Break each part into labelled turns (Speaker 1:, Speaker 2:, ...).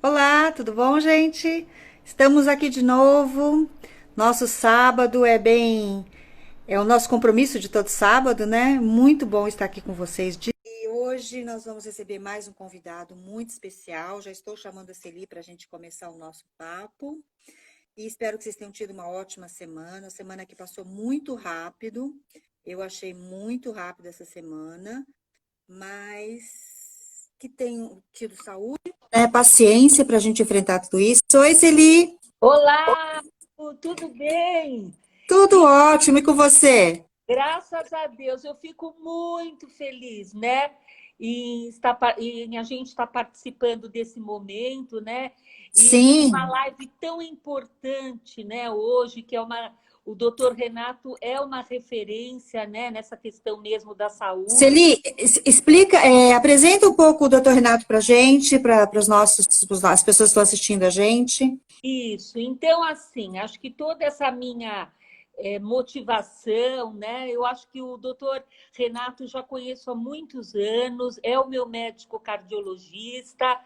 Speaker 1: Olá, tudo bom, gente? Estamos aqui de novo. Nosso sábado é o nosso compromisso de todo sábado, né? Muito bom estar aqui com vocês. E hoje nós vamos receber mais um convidado muito especial. Já estou chamando a Celi para a gente começar o nosso papo. E espero que vocês tenham tido uma ótima semana. A semana que passou muito rápido. Eu achei muito rápido essa semana, mas que tenham tido saúde, né, paciência para a gente enfrentar tudo isso. Oi, Celi!
Speaker 2: Olá, tudo bem?
Speaker 1: Tudo ótimo, e com você?
Speaker 2: Graças a Deus, eu fico muito feliz, né? Em a gente estar participando desse momento, né? E de uma
Speaker 1: Sim.
Speaker 2: live tão importante, né? Hoje, o doutor Renato é uma referência, né? Nessa questão mesmo da saúde.
Speaker 1: Celi, explica, apresenta um pouco o Dr. Renato para a gente, para os nossos, as pessoas que estão assistindo a gente.
Speaker 2: Isso. Então, assim, acho que toda essa minha motivação, né? Eu acho que o doutor Renato já conheço há muitos anos, é o meu médico cardiologista,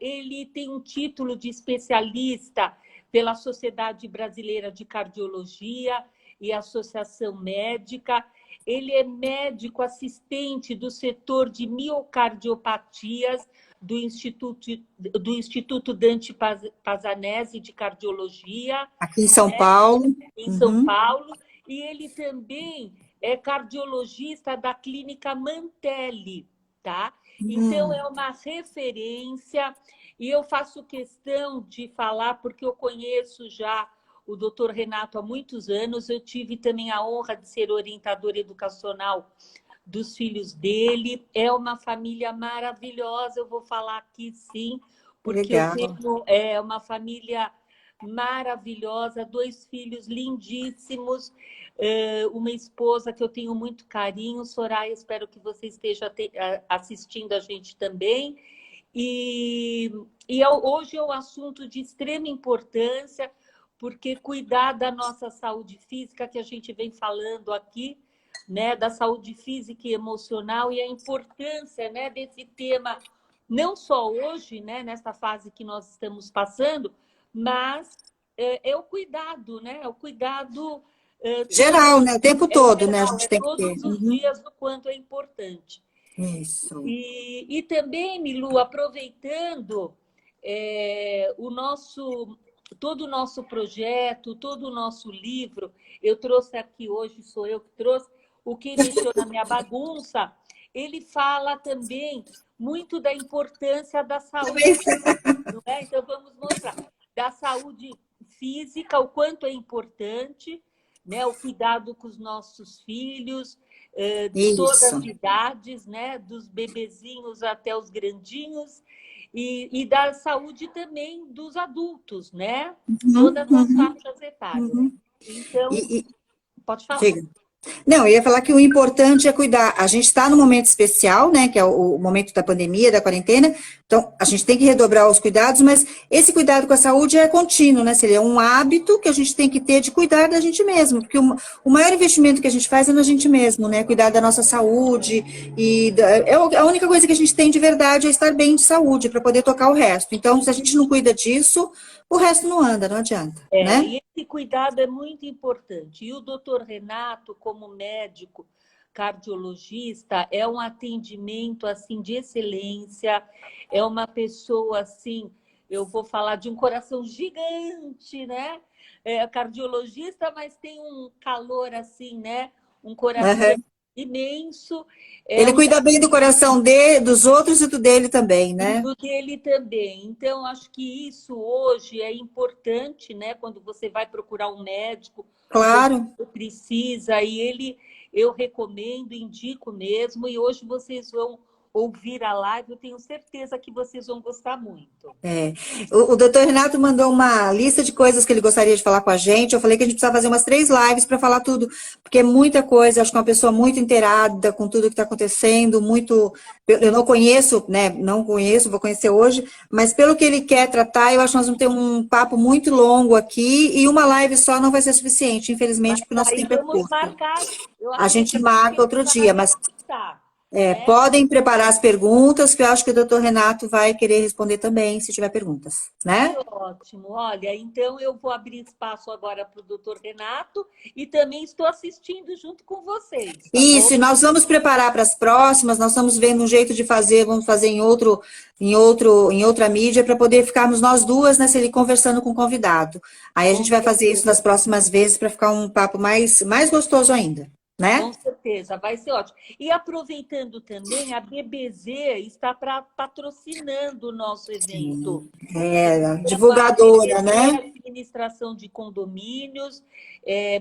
Speaker 2: ele tem um título de especialista pela Sociedade Brasileira de Cardiologia e Associação Médica. Ele é médico assistente do setor de miocardiopatias do Instituto Dante Pazanese de Cardiologia,
Speaker 1: Aqui em São
Speaker 2: né,
Speaker 1: Paulo.
Speaker 2: em São
Speaker 1: Uhum.
Speaker 2: Paulo, e ele também é cardiologista da Clínica Mantelli, tá? Então
Speaker 1: Uhum.
Speaker 2: é uma referência e eu faço questão de falar porque eu conheço já o doutor Renato há muitos anos, eu tive também a honra de ser orientadora educacional dos filhos dele. É uma família maravilhosa, eu vou falar aqui sim, porque eu
Speaker 1: Legal.
Speaker 2: tenho uma família maravilhosa, dois filhos lindíssimos, uma esposa que eu tenho muito carinho. Soraya, espero que você esteja assistindo a gente também. Hoje é um assunto de extrema importância, porque cuidar da nossa saúde física, que a gente vem falando aqui, né, da saúde física e emocional, e a importância, né, desse tema, não só hoje, né, nessa fase que nós estamos passando, mas é o cuidado, né? É o cuidado
Speaker 1: Geral, né? O tempo todo, né? A
Speaker 2: geral,
Speaker 1: gente tem que ter.
Speaker 2: todos os
Speaker 1: Uhum.
Speaker 2: dias o quanto é importante.
Speaker 1: Isso.
Speaker 2: E também, Milu, aproveitando todo o nosso projeto, todo o nosso livro, eu trouxe aqui hoje, sou eu que trouxe, o que mexeu na minha bagunça, ele fala também muito da importância da saúde, não é? Então, vamos mostrar da saúde física, o quanto é importante, né? O cuidado com os nossos filhos, de todas
Speaker 1: Isso.
Speaker 2: as idades, né? Dos bebezinhos até os grandinhos, e da saúde também dos adultos, né?
Speaker 1: Uhum,
Speaker 2: Todas as
Speaker 1: uhum,
Speaker 2: faixas etárias.
Speaker 1: uhum.
Speaker 2: Então,
Speaker 1: E,
Speaker 2: pode falar.
Speaker 1: diga. Não, eu ia falar que o importante é cuidar. A gente está no momento especial, né, que é o momento da pandemia, da quarentena, então a gente tem que redobrar os cuidados, mas esse cuidado com a saúde é contínuo, né? Seria um hábito que a gente tem que ter de cuidar da gente mesmo, porque o maior investimento que a gente faz é na gente mesmo, né? Cuidar da nossa saúde a única coisa que a gente tem de verdade é estar bem de saúde para poder tocar o resto. Então, se a gente não cuida disso, o resto não anda, não adianta, né?
Speaker 2: E esse cuidado é muito importante. E o doutor Renato, como médico cardiologista, é um atendimento assim de excelência, é uma pessoa assim, eu vou falar de um coração gigante, né? É cardiologista, mas tem um calor assim, né? Um coração
Speaker 1: Aham.
Speaker 2: imenso. É
Speaker 1: Ele
Speaker 2: um
Speaker 1: cuida bem do coração dos outros e do dele também,
Speaker 2: E
Speaker 1: né?
Speaker 2: do dele também. Então, acho que isso hoje é importante, né? Quando você vai procurar um médico, quando
Speaker 1: Claro.
Speaker 2: você precisa, eu recomendo, indico mesmo, e hoje vocês vão ouvir a live, eu tenho certeza que vocês vão gostar muito.
Speaker 1: É. O doutor Renato mandou uma lista de coisas que ele gostaria de falar com a gente. Eu falei que a gente precisava fazer umas 3 lives para falar tudo, porque é muita coisa. Acho que é uma pessoa muito inteirada com tudo que está acontecendo, muito. Eu não conheço, né? Não conheço, vou conhecer hoje, mas pelo que ele quer tratar, eu acho que nós vamos ter um papo muito longo aqui e uma live só não vai ser suficiente,
Speaker 2: Mas
Speaker 1: infelizmente, porque o nosso
Speaker 2: aí
Speaker 1: tempo é
Speaker 2: vamos
Speaker 1: curto.
Speaker 2: marcar, eu
Speaker 1: A gente
Speaker 2: acredito que
Speaker 1: marca
Speaker 2: ele
Speaker 1: outro dia,
Speaker 2: vai
Speaker 1: mas
Speaker 2: gostar. né?
Speaker 1: Podem preparar as perguntas, que eu acho que o doutor Renato vai querer responder também, se tiver perguntas,
Speaker 2: Que
Speaker 1: né?
Speaker 2: ótimo. Olha, então eu vou abrir espaço agora para o doutor Renato e também estou assistindo junto com vocês, tá bom?
Speaker 1: Isso, e nós vamos preparar para as próximas, nós estamos vendo um jeito de fazer, vamos fazer em outra mídia, para poder ficarmos nós duas, né, Celi, conversando com o convidado. Aí a
Speaker 2: Com
Speaker 1: gente vai fazer isso nas
Speaker 2: certeza.
Speaker 1: próximas vezes para ficar um papo mais gostoso ainda,
Speaker 2: Com
Speaker 1: né?
Speaker 2: certeza, vai ser ótimo. E aproveitando também, a BBZ está patrocinando o nosso evento. Então, a
Speaker 1: Divulgadora,
Speaker 2: BBZ,
Speaker 1: né?
Speaker 2: Administração de Condomínios,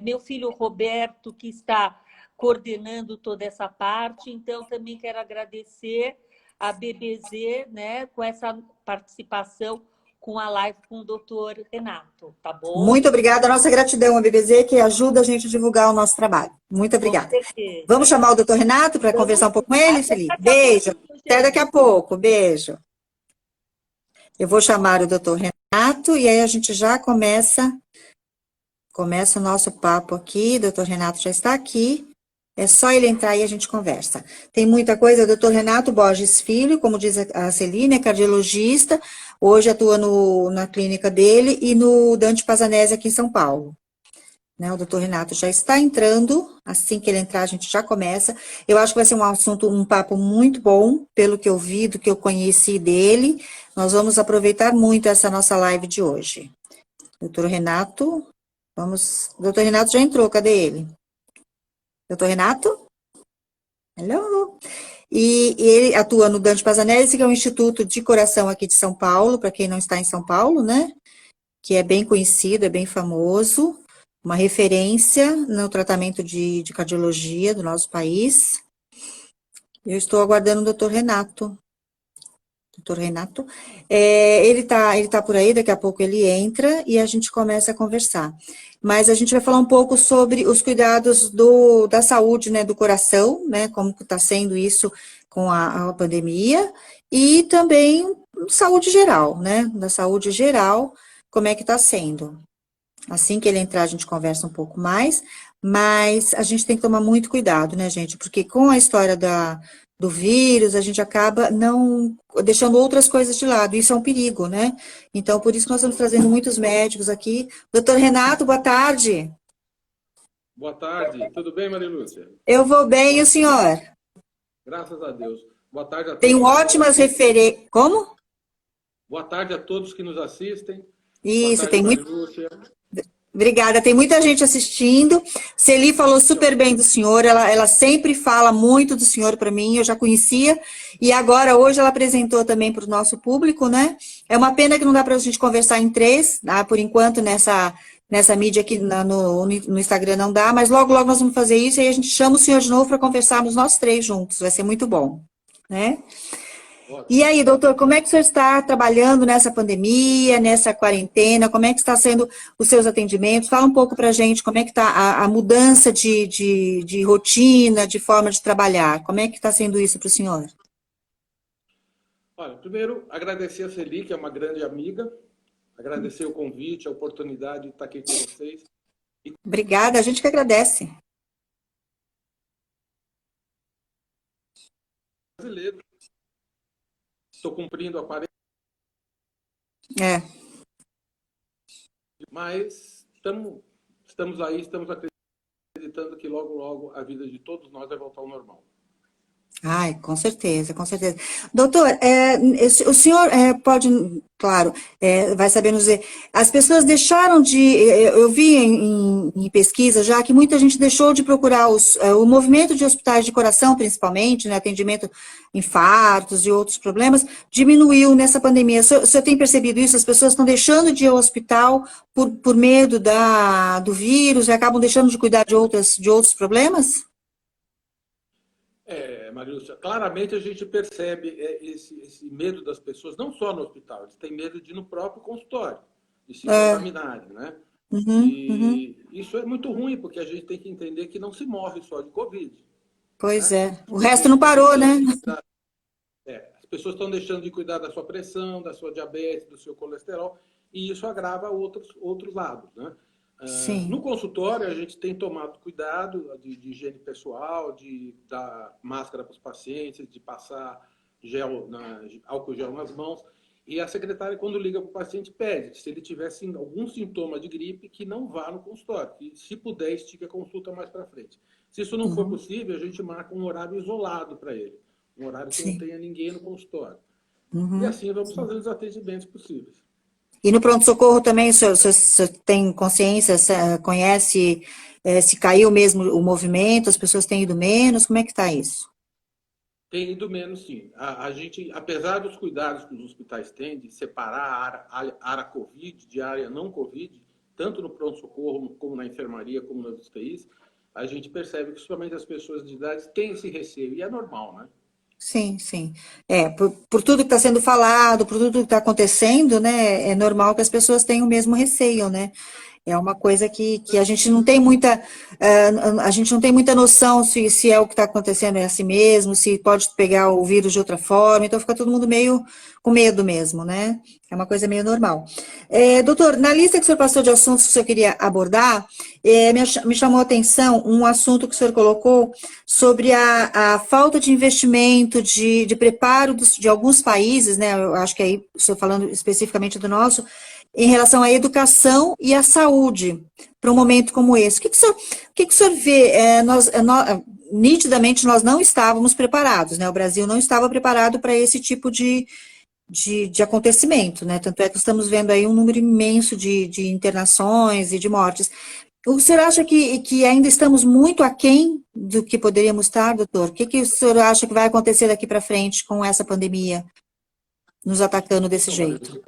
Speaker 2: meu filho Roberto, que está coordenando toda essa parte. Então, também quero agradecer a BBZ, né, com essa participação com a live com o doutor Renato, tá bom?
Speaker 1: Muito obrigada, nossa gratidão, a BBZ, que ajuda a gente a divulgar o nosso trabalho. Muito
Speaker 2: Com
Speaker 1: obrigada. Vamos
Speaker 2: certeza.
Speaker 1: chamar o doutor Renato para
Speaker 2: Vamos
Speaker 1: conversar um pouco
Speaker 2: sim.
Speaker 1: com ele,
Speaker 2: Até
Speaker 1: Celi?
Speaker 2: daqui a
Speaker 1: Beijo.
Speaker 2: pouquinho,
Speaker 1: Até daqui a
Speaker 2: gente.
Speaker 1: pouco. Beijo. Eu vou chamar o doutor Renato e aí a gente já começa o nosso papo aqui. O doutor Renato já está aqui. É só ele entrar e a gente conversa. Tem muita coisa. O doutor Renato Borges Filho, como diz a Celine, é cardiologista. Hoje atua na clínica dele e no Dante Pazanese aqui em São Paulo. Né, o doutor Renato já está entrando, assim que ele entrar, a gente já começa. Eu acho que vai ser um assunto, um papo muito bom, pelo que eu vi, do que eu conheci dele. Nós vamos aproveitar muito essa nossa live de hoje. Doutor Renato, vamos. Doutor Renato já entrou, cadê ele? Doutor Renato? Hello? E ele atua no Dante Pazanese, que é um instituto de coração aqui de São Paulo, para quem não está em São Paulo, né? Que é bem conhecido, é bem famoso, uma referência no tratamento de cardiologia do nosso país. Eu estou aguardando o doutor Renato. Doutor Renato, ele tá por aí, daqui a pouco ele entra e a gente começa a conversar. Mas a gente vai falar um pouco sobre os cuidados da saúde, né, do coração, né, como está sendo isso com a pandemia, e também saúde geral, né, da saúde geral, como é que está sendo. Assim que ele entrar, a gente conversa um pouco mais, mas a gente tem que tomar muito cuidado, né, gente? Porque com a história do vírus, a gente acaba não deixando outras coisas de lado. Isso é um perigo, né? Então, por isso que nós estamos trazendo muitos médicos aqui. Doutor Renato, boa tarde.
Speaker 3: Boa tarde, tudo bem, Maria Lúcia?
Speaker 1: Eu vou bem, e o senhor?
Speaker 3: Graças a Deus. Boa tarde a
Speaker 1: Tenho
Speaker 3: todos que nos
Speaker 1: ótimas
Speaker 3: assistem.
Speaker 1: referências. Como?
Speaker 3: Boa tarde a todos que nos assistem. Boa
Speaker 1: Isso,
Speaker 3: tarde,
Speaker 1: tem
Speaker 3: Maria
Speaker 1: muito.
Speaker 3: Lúcia.
Speaker 1: Obrigada, tem muita gente assistindo. Celi falou super bem do senhor, ela sempre fala muito do senhor para mim, eu já conhecia, e agora, hoje, ela apresentou também para o nosso público, né? É uma pena que não dá para a gente conversar em três, tá? Por enquanto, nessa mídia aqui no Instagram não dá, mas logo, logo nós vamos fazer isso, e aí a gente chama o senhor de novo para conversarmos nós três juntos, vai ser muito bom, né? E
Speaker 3: Ótimo.
Speaker 1: aí, doutor, como é que o senhor está trabalhando nessa pandemia, nessa quarentena? Como é que está sendo os seus atendimentos? Fala um pouco para a gente como é que está a mudança de rotina, de forma de trabalhar. Como é que está sendo isso para o senhor?
Speaker 3: Olha, primeiro, agradecer a Celi, que é uma grande amiga, agradecer o convite, a oportunidade de estar aqui com vocês.
Speaker 1: Obrigada, a gente que agradece.
Speaker 3: Brasileiro, estou cumprindo a 40,
Speaker 1: É.
Speaker 3: mas estamos aí, estamos acreditando que logo, logo a vida de todos nós vai voltar ao normal.
Speaker 1: Ai, com certeza, com certeza. Doutor, o senhor pode, claro, vai saber nos dizer, as pessoas deixaram eu vi em pesquisa já que muita gente deixou de procurar o movimento de hospitais de coração, principalmente, né, atendimento infartos e outros problemas, diminuiu nessa pandemia. O senhor tem percebido isso? As pessoas estão deixando de ir ao hospital por medo do vírus e acabam deixando de cuidar de outros problemas?
Speaker 3: Maria Lúcia, claramente a gente percebe esse medo das pessoas, não só no hospital, eles têm medo de ir no próprio consultório, de se contaminarem, né?
Speaker 1: Uhum, uhum.
Speaker 3: E isso é muito ruim, porque a gente tem que entender que não se morre só de Covid.
Speaker 1: Pois
Speaker 3: Né?
Speaker 1: é. O resto não parou, né?
Speaker 3: As pessoas estão deixando de cuidar da sua pressão, da sua diabetes, do seu colesterol, e isso agrava outros lados. Né?
Speaker 1: Sim.
Speaker 3: No consultório, a gente tem tomado cuidado de higiene pessoal, de dar máscara para os pacientes, de passar álcool gel nas mãos. E a secretária, quando liga para o paciente, pede, se ele tivesse algum sintoma de gripe, que não vá no consultório, que se puder, estique a consulta mais para frente. Se isso não for possível, a gente marca um horário isolado para ele, um horário que não
Speaker 1: Sim.
Speaker 3: tenha ninguém no consultório. E
Speaker 1: Uhum.
Speaker 3: assim vamos fazendo os atendimentos possíveis.
Speaker 1: E no pronto-socorro também, o senhor tem consciência, conhece se caiu mesmo o movimento, as pessoas têm ido menos, como é que está isso?
Speaker 3: Tem ido menos, sim. A gente, apesar dos cuidados que os hospitais têm de separar a área COVID de área não COVID, tanto no pronto-socorro, como na enfermaria, como nas UTIs, a gente percebe que, principalmente as pessoas de idade, têm esse receio, e é normal, né?
Speaker 1: Sim, sim. Por tudo que está sendo falado, por tudo que está acontecendo, né, é normal que as pessoas tenham o mesmo receio, né? É uma coisa que a gente não tem muita, a gente não tem muita noção se é o que está acontecendo é assim mesmo, se pode pegar o vírus de outra forma, então fica todo mundo meio com medo mesmo, né? É uma coisa meio normal. Doutor, na lista que o senhor passou de assuntos que o senhor queria abordar, me chamou a atenção um assunto que o senhor colocou sobre a falta de investimento, de preparo de alguns países, né? Eu acho que aí, o senhor falando especificamente do nosso, em relação à educação e à saúde, para um momento como esse. O que o senhor vê? Nitidamente, nós não estávamos preparados, né? O Brasil não estava preparado para esse tipo de acontecimento, né? Tanto é que estamos vendo aí um número imenso de internações e de mortes. O senhor acha que ainda estamos muito aquém do que poderíamos estar, doutor? O que o senhor acha que vai acontecer daqui para frente com essa pandemia nos atacando desse
Speaker 3: Então, Maria,
Speaker 1: jeito?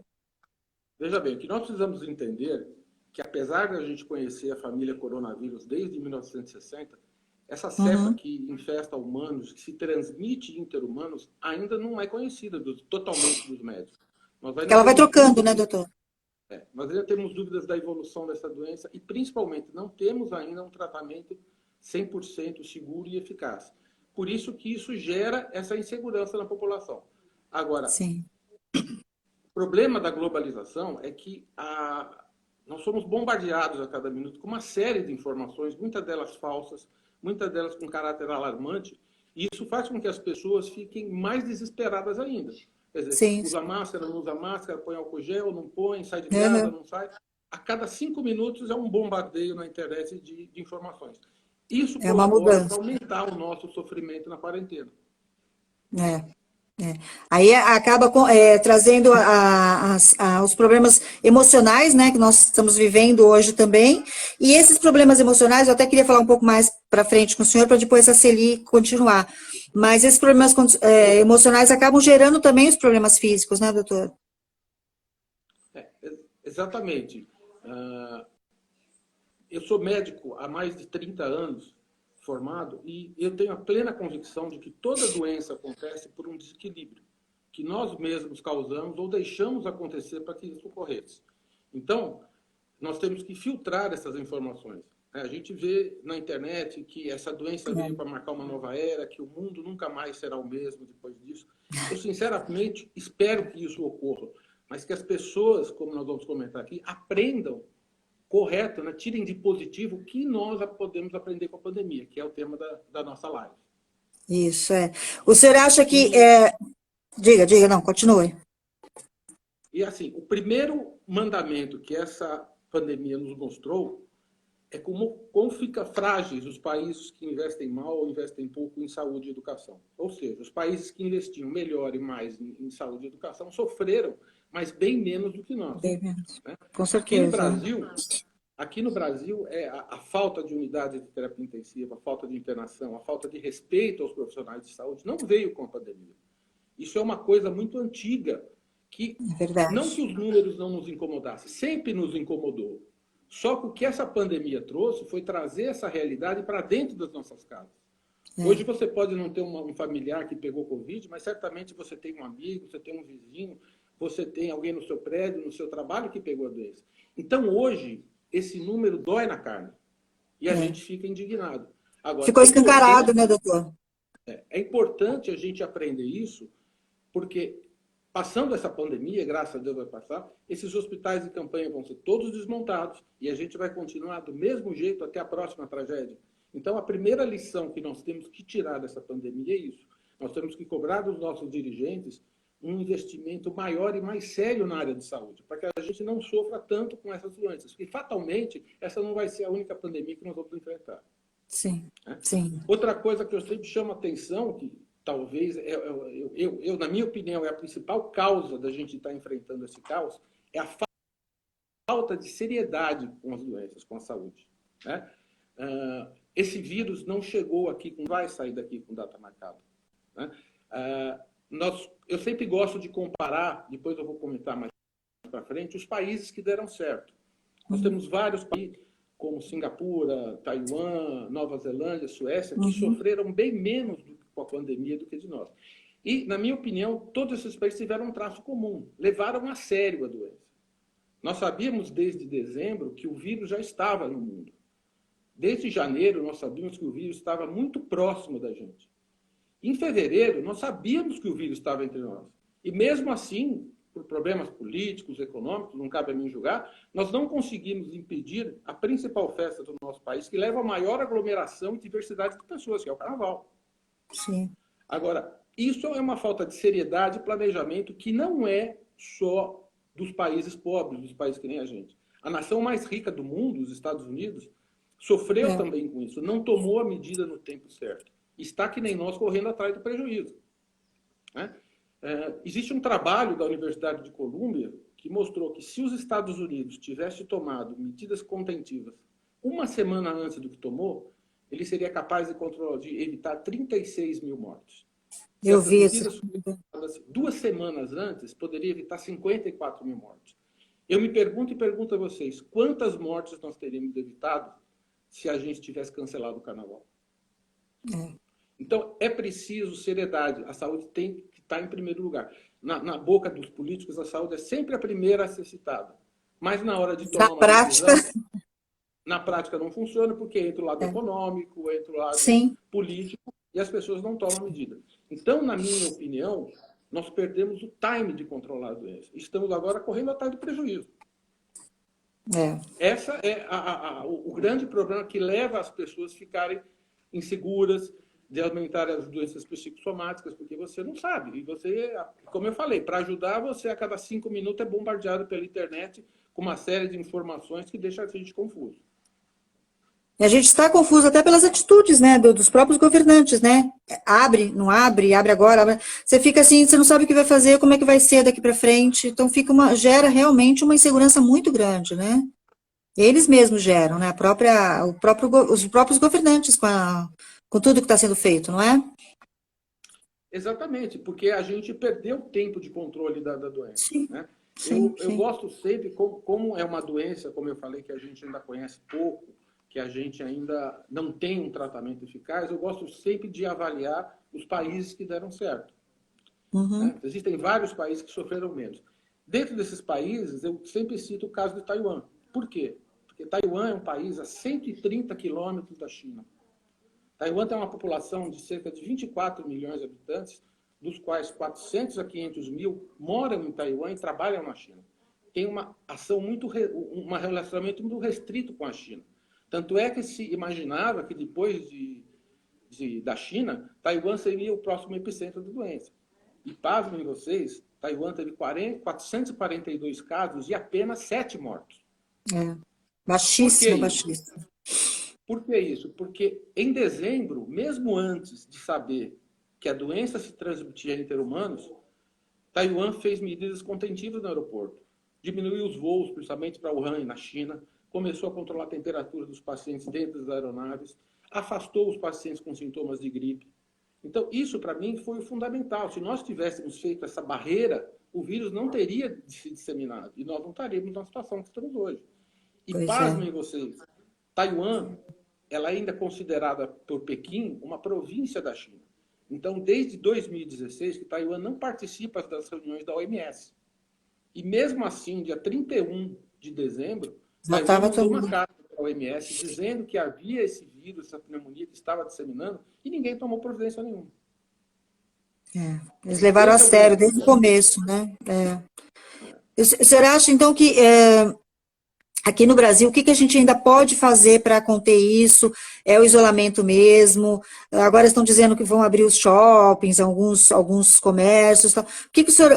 Speaker 3: veja bem, o que nós precisamos entender que, apesar de a gente conhecer a família coronavírus desde 1960, essa cepa
Speaker 1: Uhum.
Speaker 3: que infesta humanos, que se transmite interhumanos, ainda não é conhecida totalmente dos médicos. Nós
Speaker 1: Que
Speaker 3: ainda
Speaker 1: ela vai
Speaker 3: temos
Speaker 1: trocando, né,
Speaker 3: dúvidas,
Speaker 1: doutor?
Speaker 3: nós ainda temos dúvidas da evolução dessa doença e, principalmente, não temos ainda um tratamento 100% seguro e eficaz. Por isso que isso gera essa insegurança na população. Agora,
Speaker 1: Sim.
Speaker 3: o problema da globalização é que nós somos bombardeados a cada minuto com uma série de informações, muitas delas falsas, muitas delas com caráter alarmante, e isso faz com que as pessoas fiquem mais desesperadas ainda. Quer dizer,
Speaker 1: Sim,
Speaker 3: usa
Speaker 1: sim.
Speaker 3: máscara, não usa máscara, põe álcool gel, não põe, sai de casa,
Speaker 1: Uhum.
Speaker 3: não sai. A cada 5 minutos é um bombardeio na internet de informações. Isso
Speaker 1: É uma
Speaker 3: colabora para
Speaker 1: mudança.
Speaker 3: aumentar o nosso sofrimento na quarentena.
Speaker 1: É. Aí acaba trazendo os problemas emocionais, né, que nós estamos vivendo hoje também. E esses problemas emocionais, eu até queria falar um pouco mais para frente com o senhor, para depois a Celi continuar. Mas esses problemas emocionais acabam gerando também os problemas físicos, né, doutor?
Speaker 3: É, exatamente. Uh, Eu sou médico há mais de 30 anos, formado, e eu tenho a plena convicção de que toda doença acontece por um desequilíbrio que nós mesmos causamos ou deixamos acontecer para que isso ocorresse. Então, nós temos que filtrar essas informações. A gente vê na internet que essa doença veio para marcar uma nova era, que o mundo nunca mais será o mesmo depois disso. Eu, sinceramente, espero que isso ocorra, mas que as pessoas, como nós vamos comentar aqui, aprendam correto, né? Tirem de positivo o que nós podemos aprender com a pandemia, que é o tema da nossa live.
Speaker 1: Isso, é. O senhor acha que...
Speaker 3: E,
Speaker 1: Diga, não, continue.
Speaker 3: e assim, o primeiro mandamento que essa pandemia nos mostrou é como fica frágeis os países que investem mal ou investem pouco em saúde e educação. Ou seja, os países que investiam melhor e mais em saúde e educação sofreram, mas bem menos do que nós.
Speaker 1: Bem menos.
Speaker 3: Né?
Speaker 1: Com
Speaker 3: Aqui no
Speaker 1: certeza.
Speaker 3: Brasil, Aqui no Brasil, a falta de unidade de terapia intensiva, a falta de internação, a falta de respeito aos profissionais de saúde não veio com a pandemia. Isso é uma coisa muito antiga, que
Speaker 1: É verdade.
Speaker 3: não que os números não nos incomodassem, sempre nos incomodou. Só que o que essa pandemia trouxe foi trazer essa realidade para dentro das nossas casas. Hoje você pode não ter um familiar que pegou Covid, mas certamente você tem um amigo, você tem um vizinho, você tem alguém no seu prédio, no seu trabalho que pegou a doença. Então, hoje, esse número dói na carne e a gente fica indignado. Agora,
Speaker 1: Ficou escancarado, né, doutor?
Speaker 3: é importante a gente aprender isso, porque passando essa pandemia, graças a Deus vai passar, esses hospitais de campanha vão ser todos desmontados e a gente vai continuar do mesmo jeito até a próxima tragédia. Então, a primeira lição que nós temos que tirar dessa pandemia é isso. Nós temos que cobrar dos nossos dirigentes um investimento maior e mais sério na área de saúde, para que a gente não sofra tanto com essas doenças. Porque, fatalmente, essa não vai ser a única pandemia que nós vamos enfrentar.
Speaker 1: Sim,
Speaker 3: né?
Speaker 1: sim.
Speaker 3: Outra coisa que eu sempre chamo a atenção, que talvez, na minha opinião, é a principal causa da gente estar enfrentando esse caos, é a falta de seriedade com as doenças, com a saúde. Né? Esse vírus não chegou aqui, vai sair daqui com data marcada. Né? Eu sempre gosto de comparar, depois eu vou comentar mais para frente, os países que deram certo. Nós temos vários países, como Singapura, Taiwan, Nova Zelândia, Suécia, que sofreram bem menos com a pandemia do que de nós. E, na minha opinião, todos esses países tiveram um traço comum, levaram a sério a doença. Nós sabíamos desde dezembro que o vírus já estava no mundo. Desde janeiro, nós sabíamos que o vírus estava muito próximo da gente. Em fevereiro, nós sabíamos que o vírus estava entre nós. E mesmo assim, por problemas políticos, econômicos, não cabe a mim julgar, nós não conseguimos impedir a principal festa do nosso país, que leva a maior aglomeração e diversidade de pessoas, que é o Carnaval.
Speaker 1: Sim.
Speaker 3: Agora, isso é uma falta de seriedade e planejamento que não é só dos países pobres, dos países que nem a gente. A nação mais rica do mundo, os Estados Unidos, sofreu também com isso, não tomou a medida no tempo certo. Está que nem nós correndo atrás do prejuízo. Né? Existe um trabalho da Universidade de Colômbia que mostrou que se os Estados Unidos tivessem tomado medidas contentivas uma semana antes do que tomou, ele seria capaz de evitar 36 mil mortes.
Speaker 1: Eu vi isso.
Speaker 3: 2 semanas antes, poderia evitar 54 mil mortes. Eu me pergunto e pergunto a vocês, quantas mortes nós teríamos evitado se a gente tivesse cancelado o Carnaval? Então, é preciso seriedade. A saúde tem que estar em primeiro lugar. Na boca dos políticos, a saúde é sempre a primeira a ser citada. Mas na hora de tomar uma decisão, na prática não funciona, porque entra o lado econômico, entra o lado político, e as pessoas não tomam medida. Então, na minha opinião, nós perdemos o time de controlar a doença. Estamos agora correndo atrás do prejuízo. Essa é o grande problema que leva as pessoas a ficarem inseguras, de aumentar as doenças psicossomáticas, porque você não sabe. E você, como eu falei, para ajudar, você a cada 5 minutos é bombardeado pela internet com uma série de informações que deixa a gente confuso.
Speaker 1: E a gente está confuso até pelas atitudes, né, dos próprios governantes, né? Abre, não abre, abre agora. Abre. Você fica assim, você não sabe o que vai fazer, como é que vai ser daqui para frente. Então gera realmente uma insegurança muito grande, né? Eles mesmos geram, né? Os próprios governantes com tudo que está sendo feito, não é?
Speaker 3: Exatamente, porque a gente perdeu tempo de controle da doença. Né? Eu gosto sempre, como é uma doença, como eu falei, que a gente ainda conhece pouco, que a gente ainda não tem um tratamento eficaz, eu gosto sempre de avaliar os países que deram certo. Né? Existem vários países que sofreram menos. Dentro desses países, eu sempre cito o caso de Taiwan. Por quê? Porque Taiwan é um país a 130 quilômetros da China. Taiwan tem uma população de cerca de 24 milhões de habitantes, dos quais 400 a 500 mil moram em Taiwan e trabalham na China. Tem uma ação um relacionamento muito restrito com a China. Tanto é que se imaginava que depois da China, Taiwan seria o próximo epicentro da doença. E pasmem vocês, Taiwan teve 442 casos e apenas 7 mortos.
Speaker 1: Baixíssimo, baixíssimo.
Speaker 3: Por que isso? Porque em dezembro, mesmo antes de saber que a doença se transmitia em interhumanos, Taiwan fez medidas contentivas no aeroporto. Diminuiu os voos, principalmente para Wuhan, na China, começou a controlar a temperatura dos pacientes dentro das aeronaves, afastou os pacientes com sintomas de gripe. Então, isso para mim foi fundamental. Se nós tivéssemos feito essa barreira, o vírus não teria se disseminado e nós não estaríamos na situação que estamos hoje. E pasmem vocês, Taiwan, ela ainda é considerada por Pequim uma província da China. Então, desde 2016, que Taiwan não participa das reuniões da OMS. E mesmo assim, dia 31 de dezembro, Taiwan mandou uma carta para a OMS dizendo que havia esse vírus, essa pneumonia que estava disseminando, e ninguém tomou providência nenhuma.
Speaker 1: Eles levaram a
Speaker 3: Esse é o
Speaker 1: sério
Speaker 3: grande
Speaker 1: desde o
Speaker 3: problema.
Speaker 1: começo, né? O senhor acha, então, que aqui no Brasil, o que que a gente ainda pode fazer para conter isso? É o isolamento mesmo? Agora estão dizendo que vão abrir os shoppings, alguns comércios. Tal. O que que o senhor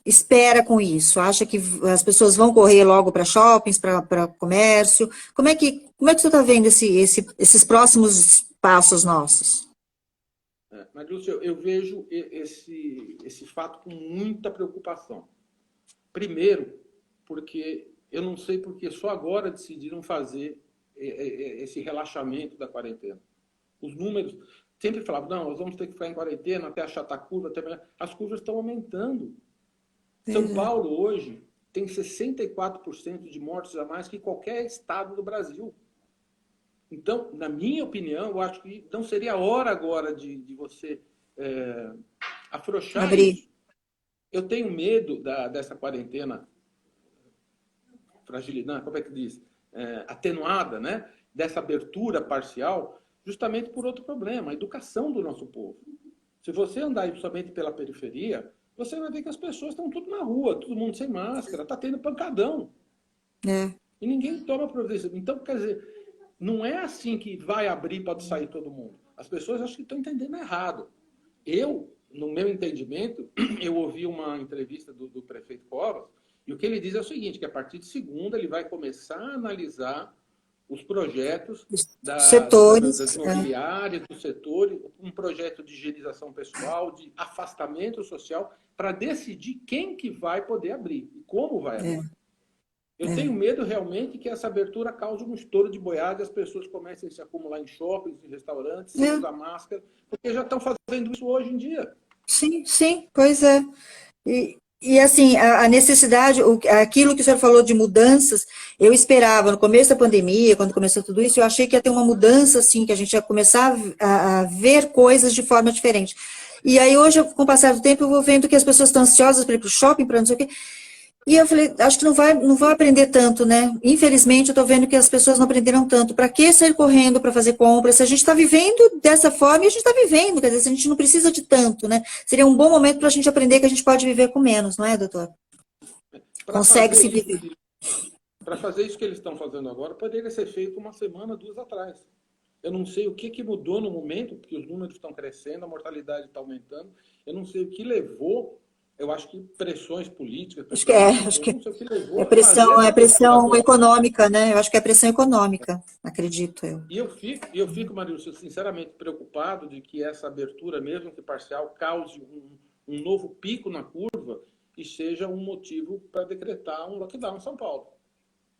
Speaker 1: espera com isso? Acha que as pessoas vão correr logo para shoppings, para comércio? Como é que o senhor está vendo esses próximos passos nossos?
Speaker 3: Mas, Lúcio, eu vejo esse fato com muita preocupação. Primeiro, porque eu não sei porque só agora decidiram fazer esse relaxamento da quarentena. Os números sempre falavam, não, nós vamos ter que ficar em quarentena até achatar a curva. As curvas estão aumentando. São Paulo, hoje, tem 64% de mortes a mais que qualquer estado do Brasil. Então, na minha opinião, eu acho que não seria a hora agora de você afrouxar
Speaker 1: Abrir.
Speaker 3: isso. Eu tenho medo dessa quarentena fragilidade, como é que diz? Atenuada, né? Dessa abertura parcial, justamente por outro problema, a educação do nosso povo. Se você andar somente pela periferia, você vai ver que as pessoas estão tudo na rua, todo mundo sem máscara, está tendo pancadão. E ninguém toma providência. Então, quer dizer, não é assim que vai abrir e pode sair todo mundo. As pessoas acho que estão entendendo errado. No meu entendimento, eu ouvi uma entrevista do prefeito Covas, e o que ele diz é o seguinte, que a partir de segunda ele vai começar a analisar os projetos
Speaker 1: Setores.
Speaker 3: das imobiliárias, do setor, um projeto de higienização pessoal, de afastamento social, para decidir quem que vai poder abrir e como vai abrir. Eu tenho medo realmente que essa abertura cause um estouro de boiada e as pessoas comecem a se acumular em shoppings, em restaurantes, sem usar máscara, porque já estão fazendo isso hoje em dia.
Speaker 1: Sim, pois é. E assim, a necessidade, aquilo que o senhor falou de mudanças, eu esperava no começo da pandemia, quando começou tudo isso, eu achei que ia ter uma mudança, assim, que a gente ia começar a ver coisas de forma diferente. E aí hoje, com o passar do tempo, eu vou vendo que as pessoas estão ansiosas para ir para o shopping, para não sei o quê. E eu falei, acho que não vai aprender tanto, né? Infelizmente, eu estou vendo que as pessoas não aprenderam tanto. Para que sair correndo para fazer compras? Se a gente está vivendo dessa forma, e a gente está vivendo, quer dizer, a gente não precisa de tanto, né? Seria um bom momento para a gente aprender que a gente pode viver com menos, não é, doutor? Consegue se viver.
Speaker 3: Para fazer isso que eles estão fazendo agora, poderia ser feito uma semana, 2 atrás. Eu não sei o que mudou no momento, porque os números estão crescendo, a mortalidade está aumentando. Eu não sei o que levou. Eu acho que pressões políticas.
Speaker 1: Acho que é pressão econômica, né? Eu acho que é pressão econômica, acredito eu.
Speaker 3: E eu fico, Marilson, sinceramente preocupado de que essa abertura, mesmo que parcial, cause um novo pico na curva e seja um motivo para decretar um lockdown em São Paulo.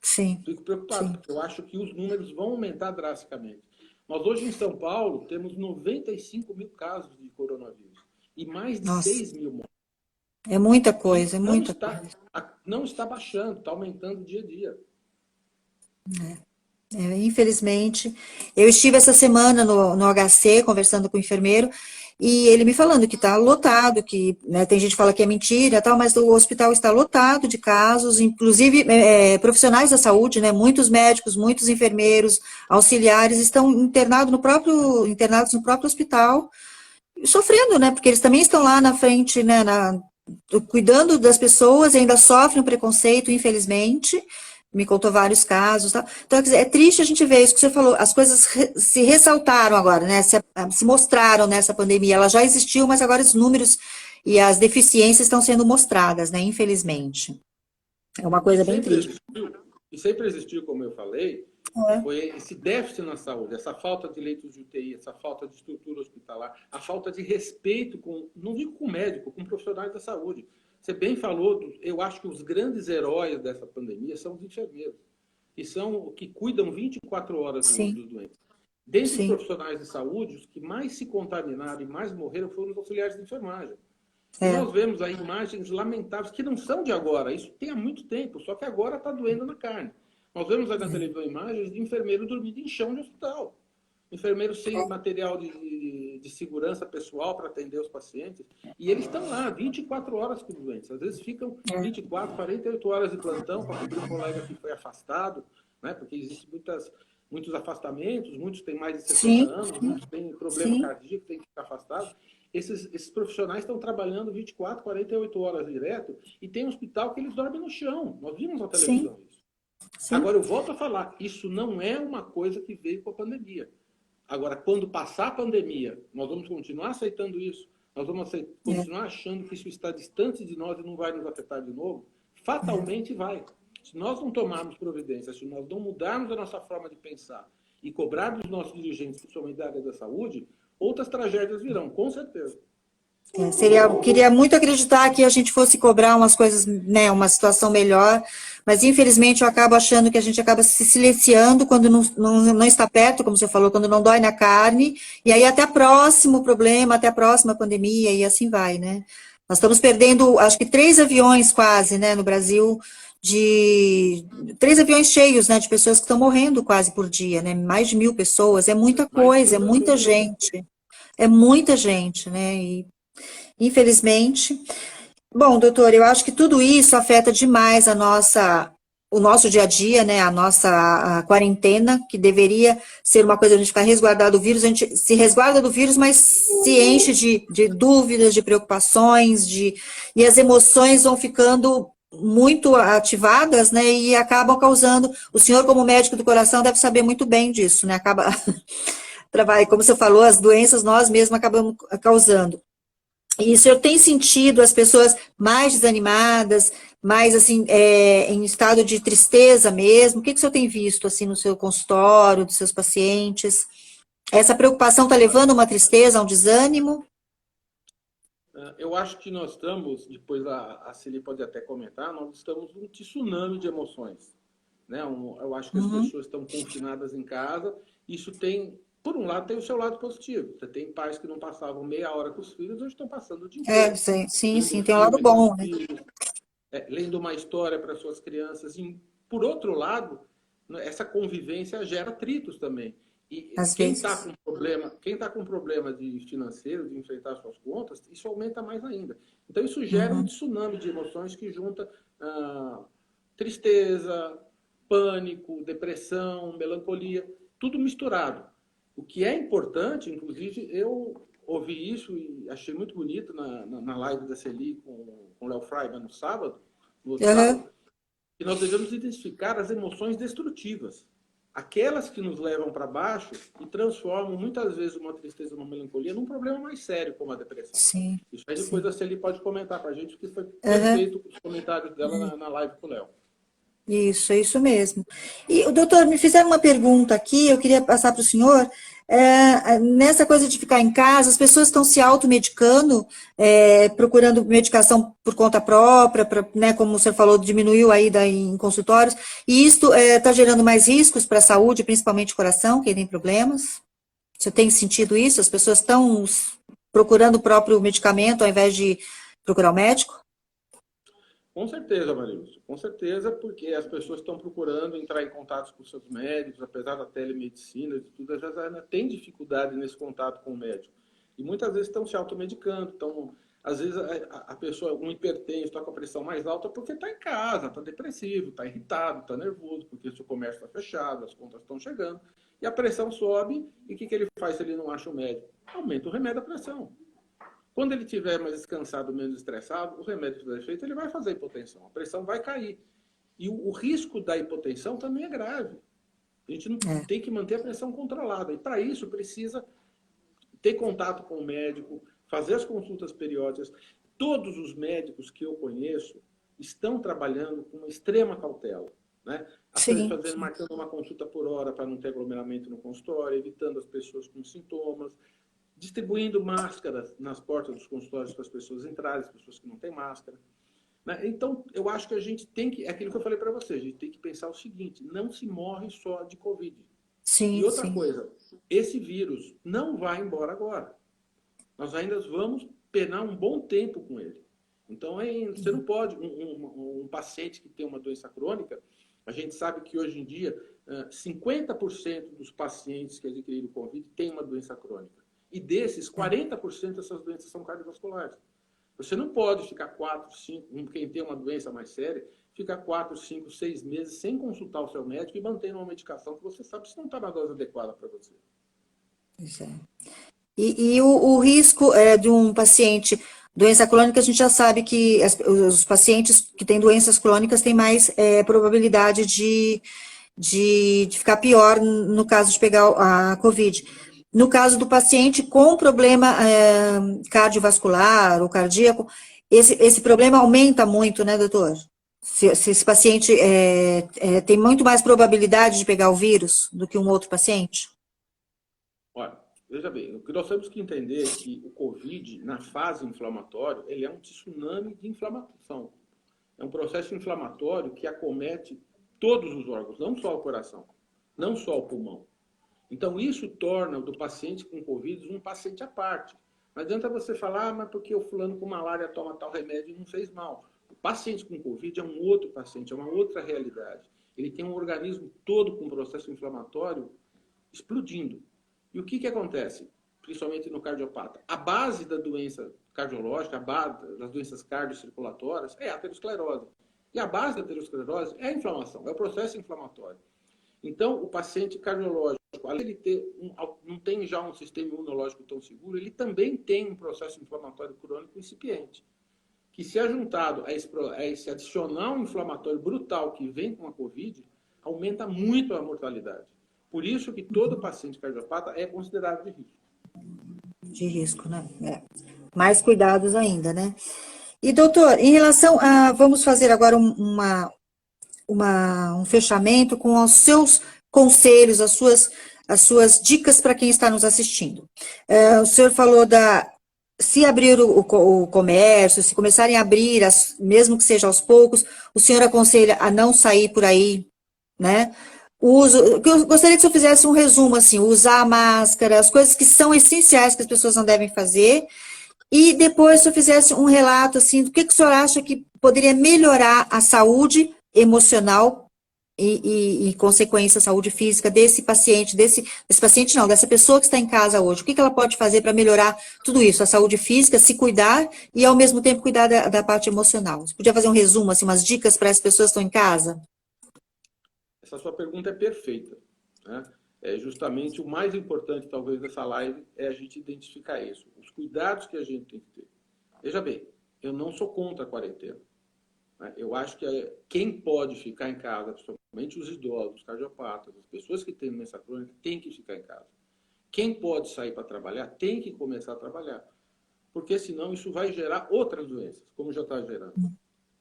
Speaker 1: Sim.
Speaker 3: Fico preocupado, porque eu acho que os números vão aumentar drasticamente. Nós hoje em São Paulo temos 95 mil casos de coronavírus e mais de 6 mil mortes.
Speaker 1: É muita coisa, coisa.
Speaker 3: Não está baixando, está aumentando dia a dia.
Speaker 1: Infelizmente. Eu estive essa semana no HC conversando com o enfermeiro e ele me falando que está lotado, que né, tem gente que fala que é mentira, tal, mas o hospital está lotado de casos, inclusive profissionais da saúde, né, muitos médicos, muitos enfermeiros, auxiliares estão internados no próprio hospital, sofrendo, né, porque eles também estão lá na frente, né, cuidando das pessoas e ainda sofrem o preconceito, infelizmente. Me contou vários casos. Tá? Então, quer dizer, é triste a gente ver isso que você falou. As coisas se ressaltaram agora, né? Se mostraram nessa pandemia. Ela já existiu, mas agora os números e as deficiências estão sendo mostradas, né? Infelizmente. É uma coisa bem triste.
Speaker 3: E sempre existiu, como eu falei, foi esse déficit na saúde, essa falta de leitos de UTI, essa falta de estrutura hospitalar, a falta de respeito não digo com o médico, com profissionais da saúde. Você bem falou, eu acho que os grandes heróis dessa pandemia são os enfermeiros, que são que cuidam 24 horas dos doentes. Dentre os profissionais de saúde, os que mais se contaminaram e mais morreram foram os auxiliares de enfermagem. E nós vemos aí imagens lamentáveis, que não são de agora, isso tem há muito tempo, só que agora está doendo na carne. Nós vemos aí na televisão imagens de enfermeiro dormindo em chão de hospital. Enfermeiros sem material de segurança pessoal para atender os pacientes. E eles estão lá 24 horas com os doentes. Às vezes ficam 24, 48 horas de plantão para cobrir um colega que foi afastado, né? Porque existem muitos afastamentos, muitos têm mais de 60 anos, muitos têm problema cardíaco, têm que ficar afastados. esses profissionais estão trabalhando 24, 48 horas direto e tem um hospital que eles dormem no chão. Nós vimos na televisão
Speaker 1: Sim,
Speaker 3: isso.
Speaker 1: sim.
Speaker 3: Agora, eu volto a falar, isso não é uma coisa que veio com a pandemia. Agora, quando passar a pandemia, nós vamos continuar aceitando isso, nós vamos continuar achando que isso está distante de nós e não vai nos afetar de novo? Fatalmente vai. Se nós não tomarmos providência, se nós não mudarmos a nossa forma de pensar e cobrar dos nossos dirigentes, principalmente da área da saúde, outras tragédias virão, com certeza.
Speaker 1: Queria muito acreditar que a gente fosse cobrar umas coisas, né, uma situação melhor, mas infelizmente eu acabo achando que a gente acaba se silenciando quando não está perto, como você falou, quando não dói na carne, e aí até o próximo problema, até a próxima pandemia, e assim vai, né? Nós estamos perdendo, acho que 3 aviões quase, né, no Brasil, 3 aviões cheios, né, de pessoas que estão morrendo quase por dia, né? Mais de 1.000 pessoas, é muita
Speaker 3: Mais de
Speaker 1: coisa, é
Speaker 3: 1.000
Speaker 1: muita
Speaker 3: pessoas.
Speaker 1: gente. É muita gente, né? E, infelizmente. Bom, doutor, eu acho que tudo isso afeta demais o nosso dia a dia, né? A nossa a quarentena, que deveria ser uma coisa a gente ficar resguardado do vírus, a gente se resguarda do vírus, mas se enche de dúvidas, de preocupações, e as emoções vão ficando muito ativadas, né? E acabam causando. O senhor, como médico do coração, deve saber muito bem disso, né? Acaba. Como você falou, as doenças nós mesmos acabamos causando. E o senhor tem sentido as pessoas mais desanimadas, mais assim, em estado de tristeza mesmo? O que o senhor tem visto assim no seu consultório, dos seus pacientes? Essa preocupação está levando a uma tristeza, a um desânimo?
Speaker 3: Eu acho que nós estamos, depois a Celi pode até comentar, nós estamos num tsunami de emoções. Né? Eu acho que as
Speaker 1: Uhum.
Speaker 3: pessoas estão confinadas em casa. Isso tem, por um lado, tem o seu lado positivo. Você tem pais que não passavam meia hora com os filhos, hoje estão passando o dia inteiro.
Speaker 1: Sim, sim,
Speaker 3: Vendo um
Speaker 1: sim, tem um lado
Speaker 3: filme com os
Speaker 1: bom, né?
Speaker 3: filhos, lendo uma história para suas crianças. E, por outro lado, né, essa convivência gera atritos também. E
Speaker 1: Às
Speaker 3: quem está
Speaker 1: vezes.
Speaker 3: com problema, de financeiro, de enfrentar suas contas, isso aumenta mais ainda. Então isso gera um
Speaker 1: Uhum.
Speaker 3: tsunami de emoções que junta tristeza, pânico, depressão, melancolia, tudo misturado. O que é importante, inclusive, eu ouvi isso e achei muito bonito na live da Celi com o Léo Freiman no outro
Speaker 1: Uhum.
Speaker 3: sábado, que nós devemos identificar as emoções destrutivas. Aquelas que nos levam para baixo e transformam muitas vezes uma tristeza, uma melancolia num problema mais sério, como a depressão.
Speaker 1: Sim,
Speaker 3: Isso aí depois
Speaker 1: sim.
Speaker 3: a Celi pode comentar para a gente, porque foi
Speaker 1: Uhum.
Speaker 3: perfeito os comentários dela na live com o Léo.
Speaker 1: Isso, é isso mesmo. E, o doutor, me fizeram uma pergunta aqui, eu queria passar para o senhor. Nessa coisa de ficar em casa, as pessoas estão se automedicando, procurando medicação por conta própria, né, como o senhor falou, diminuiu a ida em consultórios, e isto está gerando mais riscos para a saúde, principalmente coração, quem tem problemas? Você tem sentido isso? As pessoas estão procurando o próprio medicamento ao invés de procurar o médico?
Speaker 3: Com certeza, Marilson. Com certeza, porque as pessoas estão procurando entrar em contato com seus médicos, apesar da telemedicina e tudo, às vezes ainda tem dificuldade nesse contato com o médico. E muitas vezes estão se automedicando. Então, às vezes a pessoa, um hipertenso, está com a pressão mais alta porque está em casa, está depressivo, está irritado, está nervoso, porque o seu comércio está fechado, as contas estão chegando. E a pressão sobe, e o que ele faz se ele não acha o médico? Aumenta o remédio da pressão. Quando ele estiver mais descansado, menos estressado, o remédio que fizer efeito, ele vai fazer hipotensão. A pressão vai cair. E o risco da hipotensão também é grave. A gente não
Speaker 1: É,
Speaker 3: tem que manter a pressão controlada. E para isso precisa ter contato com o médico, fazer as consultas periódicas. Todos os médicos que eu conheço estão trabalhando com uma extrema cautela. Né?
Speaker 1: sim, sim.
Speaker 3: Marcando uma consulta por hora para não ter aglomeramento no consultório, evitando as pessoas com sintomas, distribuindo máscaras nas portas dos consultórios para as pessoas entrarem, as pessoas que não têm máscara. Então, eu acho que a gente tem que, é aquilo que eu falei para você, a gente tem que pensar o seguinte, não se morre só de Covid. E
Speaker 1: Sim,
Speaker 3: outra
Speaker 1: sim.
Speaker 3: coisa, esse vírus não vai embora agora. Nós ainda vamos penar um bom tempo com ele. Então, você não pode, um paciente que tem uma doença crônica, a gente sabe que hoje em dia, 50% dos pacientes que adquiriram Covid têm uma doença crônica. E desses, 40% dessas doenças são cardiovasculares. Você não pode ficar 4, 5, quem tem uma doença mais séria, ficar 4, 5, 6 meses sem consultar o seu médico e mantendo uma medicação que você sabe que não está na dose adequada para você.
Speaker 1: Pois é. O risco de um paciente, doença crônica, a gente já sabe que os pacientes que têm doenças crônicas têm mais probabilidade de ficar pior no caso de pegar a COVID. No caso do paciente com problema cardiovascular ou cardíaco, esse problema aumenta muito, né, doutor? Se esse paciente tem muito mais probabilidade de pegar o vírus do que um outro paciente?
Speaker 3: Olha, veja bem, o que nós temos que entender é que o COVID, na fase inflamatória, ele é um tsunami de inflamação. É um processo inflamatório que acomete todos os órgãos, não só o coração, não só o pulmão. Então, isso torna o do paciente com Covid um paciente à parte. Não adianta você falar, mas porque o fulano com malária toma tal remédio e não fez mal. O paciente com Covid é um outro paciente, é uma outra realidade. Ele tem um organismo todo com um processo inflamatório explodindo. E o que acontece, principalmente no cardiopata? A base da doença cardiológica, a base das doenças cardiocirculatórias é a aterosclerose. E a base da aterosclerose é a inflamação, é o processo inflamatório. Então, o paciente cardiológico, além de não tem já um sistema imunológico tão seguro, ele também tem um processo inflamatório crônico incipiente, que se ajuntado a esse adicional inflamatório brutal que vem com a COVID, aumenta muito a mortalidade. Por isso que todo paciente cardiopata é considerado de risco.
Speaker 1: De risco, né? Mais cuidados ainda, né? E, doutor, em relação a... Vamos fazer agora um fechamento com os seus conselhos, as suas dicas para quem está nos assistindo. O senhor falou se abrir o comércio, se começarem a abrir, mesmo que seja aos poucos, o senhor aconselha a não sair por aí, né? Eu gostaria que o senhor fizesse um resumo, assim, usar a máscara, as coisas que são essenciais que as pessoas não devem fazer, e depois o senhor fizesse um relato, assim, do que o senhor acha que poderia melhorar a saúde emocional e consequência, a saúde física desse paciente, desse paciente não, dessa pessoa que está em casa hoje. O que ela pode fazer para melhorar tudo isso? A saúde física, se cuidar e, ao mesmo tempo, cuidar da parte emocional. Você podia fazer um resumo, assim, umas dicas para as pessoas que estão em casa?
Speaker 3: Essa sua pergunta é perfeita, né? Justamente o mais importante, talvez, dessa live é a gente identificar isso. Os cuidados que a gente tem que ter. Veja bem, eu não sou contra a quarentena. Eu acho que quem pode ficar em casa, principalmente os idosos, os cardiopatas, as pessoas que têm doença crônica, tem que ficar em casa. Quem pode sair para trabalhar, tem que começar a trabalhar. Porque senão isso vai gerar outras doenças, como já está gerando.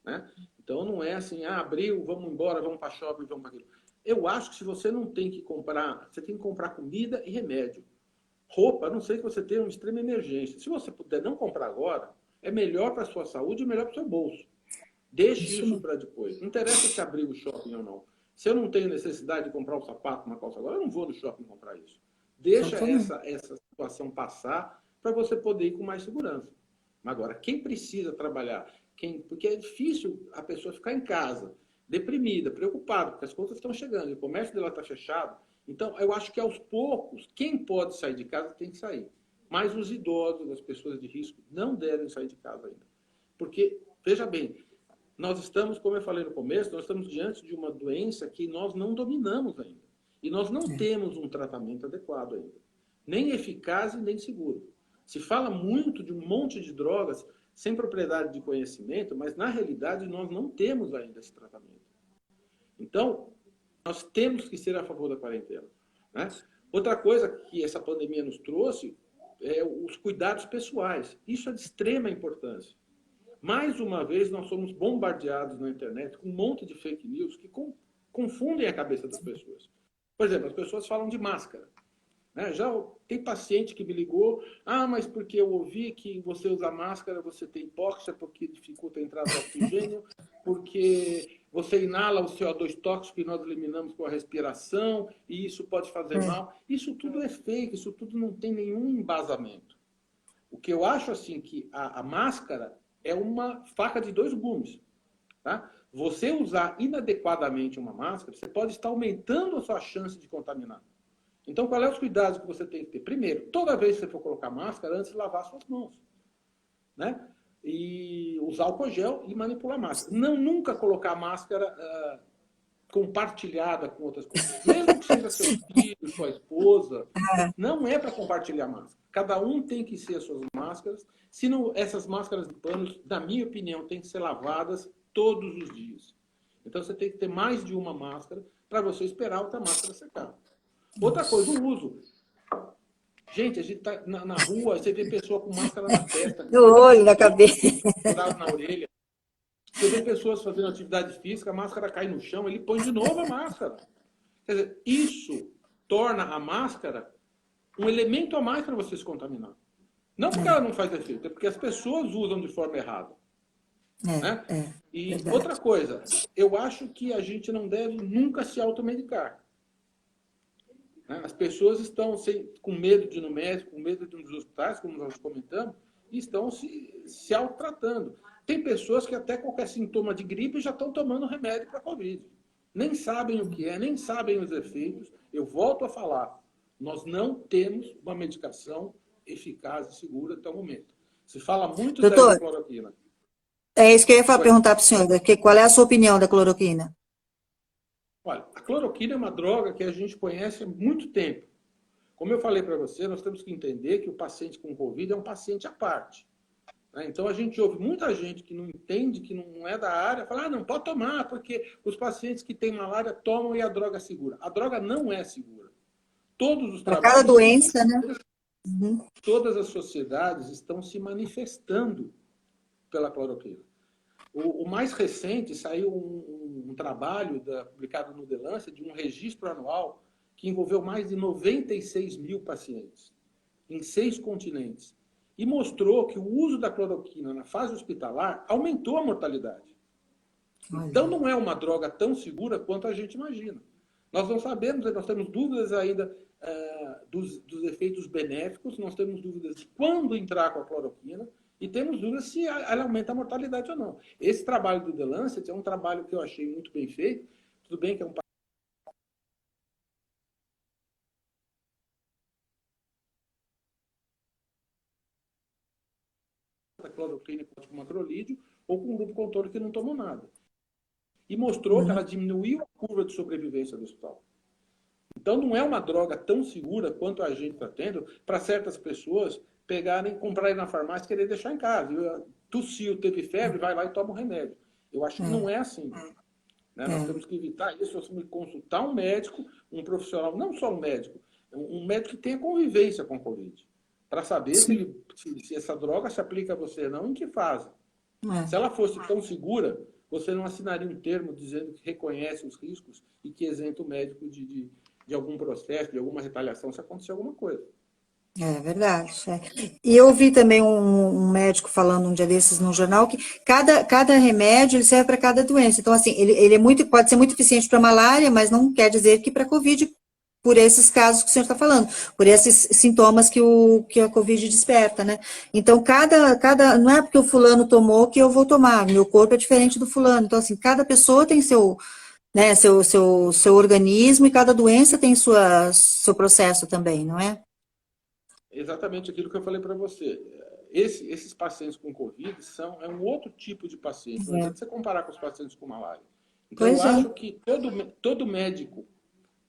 Speaker 3: Né? Então não é assim, abriu, vamos embora, vamos para shopping, vamos para aquilo. Eu acho que se você não tem que comprar, você tem que comprar comida e remédio. Roupa, a não ser que você tenha uma extrema emergência. Se você puder não comprar agora, é melhor para a sua saúde e melhor para o seu bolso. Deixe isso para depois. Não interessa se abrir o shopping ou não. Se eu não tenho necessidade de comprar um sapato, uma calça agora, eu não vou no shopping comprar isso. Deixa essa situação passar para você poder ir com mais segurança. Agora, quem precisa trabalhar, porque é difícil a pessoa ficar em casa, deprimida, preocupada, porque as contas estão chegando, e o comércio dela está fechado. Então, eu acho que aos poucos, quem pode sair de casa tem que sair. Mas os idosos, as pessoas de risco, não devem sair de casa ainda. Porque, veja bem, nós estamos, como eu falei no começo, nós estamos diante de uma doença que nós não dominamos ainda. E nós não temos um tratamento adequado ainda. Nem eficaz e nem seguro. Se fala muito de um monte de drogas sem propriedade de conhecimento, mas na realidade nós não temos ainda esse tratamento. Então, nós temos que ser a favor da quarentena. Né? Outra coisa que essa pandemia nos trouxe é os cuidados pessoais. Isso é de extrema importância. Mais uma vez, nós somos bombardeados na internet com um monte de fake news que confundem a cabeça das pessoas. Por exemplo, as pessoas falam de máscara. Né? Já tem paciente que me ligou, mas porque eu ouvi que você usa máscara, você tem hipóxia, porque dificulta a entrada do oxigênio, porque você inala o CO2 tóxico que nós eliminamos com a respiração, e isso pode fazer mal. Isso tudo é fake, isso tudo não tem nenhum embasamento. O que eu acho assim que a máscara é uma faca de dois gumes. Tá? Você usar inadequadamente uma máscara, você pode estar aumentando a sua chance de contaminar. Então, qual é os cuidados que você tem que ter? Primeiro, toda vez que você for colocar máscara, antes de lavar suas mãos. Né? E usar álcool gel e manipular a máscara. Não nunca colocar máscara compartilhada com outras pessoas. Mesmo que seja seu filho, sua esposa, não é para compartilhar máscara. Cada um tem que ser as suas máscaras. Se não, essas máscaras de pano, na minha opinião, têm que ser lavadas todos os dias. Então, você tem que ter mais de uma máscara para você esperar a outra máscara secar. Outra coisa, o uso. Gente, a gente está na rua, você vê pessoa com máscara na testa.
Speaker 1: No olho, na cabeça.
Speaker 3: Na orelha. Você vê pessoas fazendo atividade física, a máscara cai no chão, ele põe de novo a máscara. Quer dizer, isso torna a máscara um elemento a mais para você se contaminar. Não porque ela não faz efeito, é porque as pessoas usam de forma errada. Né? E
Speaker 1: verdade.
Speaker 3: outra coisa, eu acho que a gente não deve nunca se automedicar. Né? As pessoas estão com medo de ir no médico, com medo de ir nos hospitais, como nós comentamos, e estão se autotratando. Tem pessoas que até qualquer sintoma de gripe já estão tomando remédio para a Covid. Nem sabem o que é, nem sabem os efeitos. Eu volto a falar, nós não temos uma medicação eficaz e segura até o momento. Se fala muito da hidrocloroquina.
Speaker 1: É isso que eu ia perguntar para o senhor. Qual é a sua opinião da cloroquina?
Speaker 3: Olha, a cloroquina é uma droga que a gente conhece há muito tempo. Como eu falei para você, nós temos que entender que o paciente com Covid é um paciente à parte. Então, a gente ouve muita gente que não entende, que não é da área, falar, não, pode tomar, porque os pacientes que têm malária tomam e a droga é segura. A droga não é segura. Todos os trabalhos...
Speaker 1: Para cada doença, né?
Speaker 3: Todas as sociedades estão se manifestando pela cloroquina. O mais recente, saiu um trabalho publicado no The Lancet, de um registro anual que envolveu mais de 96 mil pacientes, em 6 continentes. E mostrou que o uso da cloroquina na fase hospitalar aumentou a mortalidade. Então, não é uma droga tão segura quanto a gente imagina. Nós não sabemos, nós temos dúvidas ainda dos efeitos benéficos, nós temos dúvidas de quando entrar com a cloroquina e temos dúvidas se ela aumenta a mortalidade ou não. Esse trabalho do The Lancet é um trabalho que eu achei muito bem feito. Tudo bem que é um da cloroquina com macrolídeo ou com um grupo controle que não tomou nada. E mostrou que ela diminuiu a curva de sobrevivência do hospital. Então, não é uma droga tão segura quanto a gente está tendo para certas pessoas pegarem, comprarem na farmácia e querer deixar em casa. Tossiu, teve febre, vai lá e toma o remédio. Eu acho que não é assim. Né? Nós temos que evitar isso, nós temos que consultar um médico, um profissional, não só um médico que tenha convivência com a Covid, para saber se essa droga se aplica a você ou não, em que fase. Se ela fosse tão segura, você não assinaria um termo dizendo que reconhece os riscos e que isenta o médico de algum processo, de alguma retaliação, se acontecer alguma coisa.
Speaker 1: É verdade. E eu ouvi também um médico falando um dia desses no jornal que cada remédio ele serve para cada doença. Então, assim, ele pode ser muito eficiente para malária, mas não quer dizer que para Covid, por esses casos que o senhor está falando, por esses sintomas que a Covid desperta, né? Então, não é porque o fulano tomou que eu vou tomar, meu corpo é diferente do fulano. Então, assim, cada pessoa tem seu organismo e cada doença tem seu processo também, não é?
Speaker 3: Exatamente aquilo que eu falei para você. Esses pacientes com Covid é um outro tipo de paciente. Não adianta você comparar com os pacientes com malária. Então, eu acho que todo médico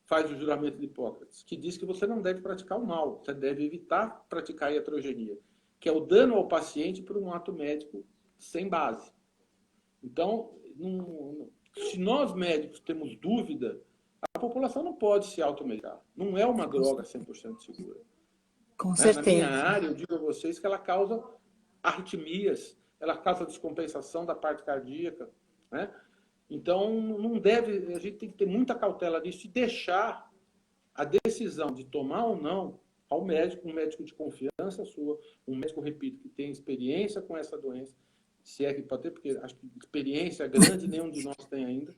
Speaker 3: faz o juramento de Hipócrates, que diz que você não deve praticar o mal, você deve evitar praticar a iatrogenia, que é o dano ao paciente por um ato médico sem base. Então, se nós médicos temos dúvida, a população não pode se automedicar. Não é uma droga 100% segura.
Speaker 1: Com certeza.
Speaker 3: Na minha área, eu digo a vocês que ela causa arritmias, ela causa descompensação da parte cardíaca, né? Então, a gente tem que ter muita cautela nisso e deixar a decisão de tomar ou não ao médico, um médico de confiança sua, um médico, repito, que tem experiência com essa doença, se é que pode ter, porque acho que experiência grande nenhum de nós tem ainda,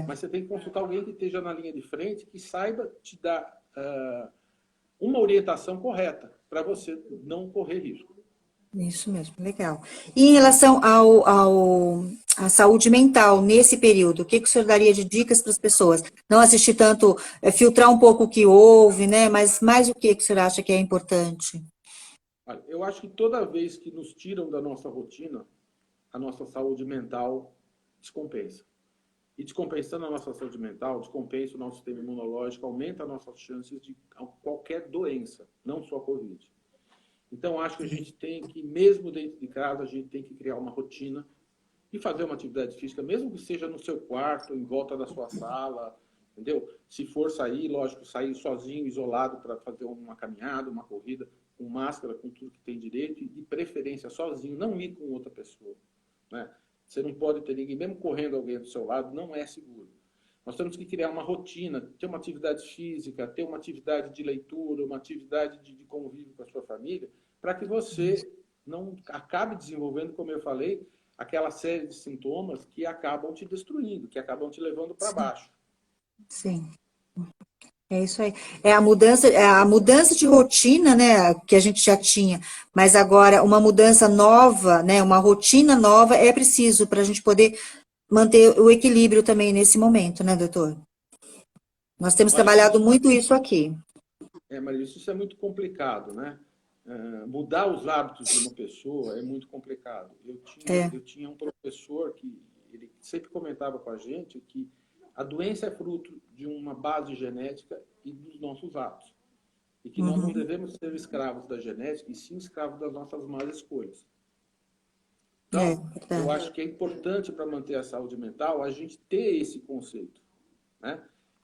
Speaker 3: mas você tem que consultar alguém que esteja na linha de frente, que saiba te dar uma orientação correta para você não correr risco.
Speaker 1: Isso mesmo, legal. E em relação à saúde mental, nesse período, o que o senhor daria de dicas para as pessoas? Não assistir tanto, filtrar um pouco o que houve, né? Mas mais o que o senhor acha que é importante?
Speaker 3: Olha, eu acho que toda vez que nos tiram da nossa rotina, a nossa saúde mental descompensa. E descompensando a nossa saúde mental, descompensa o nosso sistema imunológico, aumenta as nossas chances de qualquer doença, não só a Covid. Então, acho que a gente tem que, mesmo dentro de casa, a gente tem que criar uma rotina e fazer uma atividade física, mesmo que seja no seu quarto, em volta da sua sala, entendeu? Se for sair, lógico, sair sozinho, isolado, para fazer uma caminhada, uma corrida, com máscara, com tudo que tem direito, e de preferência sozinho, não ir com outra pessoa, né? Você não pode ter ninguém, mesmo correndo alguém do seu lado, não é seguro. Nós temos que criar uma rotina, ter uma atividade física, ter uma atividade de leitura, uma atividade de convívio com a sua família, para que você não acabe desenvolvendo, como eu falei, aquela série de sintomas que acabam te destruindo, que acabam te levando para baixo.
Speaker 1: Sim. É isso aí. É a mudança de rotina, né, que a gente já tinha, mas agora uma mudança nova, né, uma rotina nova é preciso para a gente poder manter o equilíbrio também nesse momento, né, doutor? Nós temos trabalhado muito isso aqui.
Speaker 3: Maria, isso é muito complicado, né? Mudar os hábitos de uma pessoa é muito complicado. Eu tinha um professor que ele sempre comentava com a gente que a doença é fruto de uma base genética e dos nossos hábitos. E que nós não devemos ser escravos da genética, e sim escravos das nossas más escolhas. Então, eu acho que é importante para manter a saúde mental a gente ter esse conceito, né?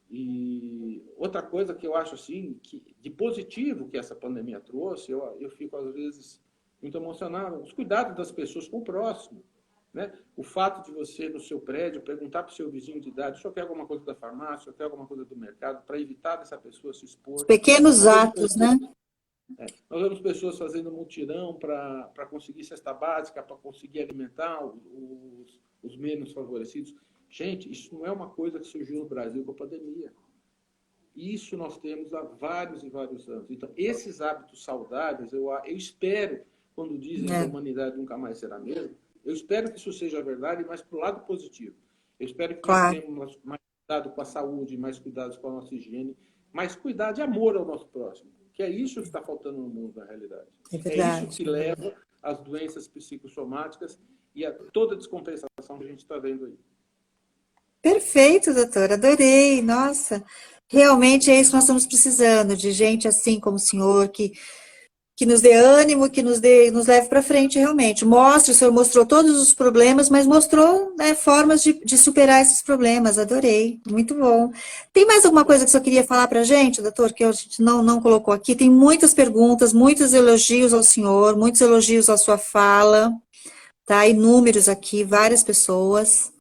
Speaker 3: E outra coisa que eu acho assim, que de positivo que essa pandemia trouxe, eu fico às vezes muito emocionado, os cuidados das pessoas com o próximo, né? O fato de você, no seu prédio, perguntar para o seu vizinho de idade, o senhor quer alguma coisa da farmácia, o senhor quer alguma coisa do mercado, para evitar dessa pessoa se expor.
Speaker 1: Os pequenos atos, né?
Speaker 3: Nós vemos pessoas fazendo mutirão para conseguir cesta básica, para conseguir alimentar os menos favorecidos. Gente, isso não é uma coisa que surgiu no Brasil com a pandemia. Isso nós temos há vários e vários anos. Então, esses hábitos saudáveis, eu espero, quando dizem que a humanidade nunca mais será a mesma, eu espero que isso seja verdade, mas para o lado positivo. Eu espero que nós tenhamos mais cuidado com a saúde, mais cuidado com a nossa higiene, mais cuidado e amor ao nosso próximo. Que é isso que está faltando no mundo, na realidade. É isso que leva às doenças psicossomáticas e a toda a descompensação que a gente está vendo aí.
Speaker 1: Perfeito, doutor, adorei, nossa, realmente é isso que nós estamos precisando, de gente assim como o senhor, que nos dê ânimo, que nos leve para frente realmente. O senhor mostrou todos os problemas, mas mostrou, né, formas de superar esses problemas, adorei, muito bom. Tem mais alguma coisa que o senhor queria falar para a gente, doutor, que a gente não colocou aqui? Tem muitas perguntas, muitos elogios ao senhor, muitos elogios à sua fala, tá? Inúmeros aqui, várias pessoas.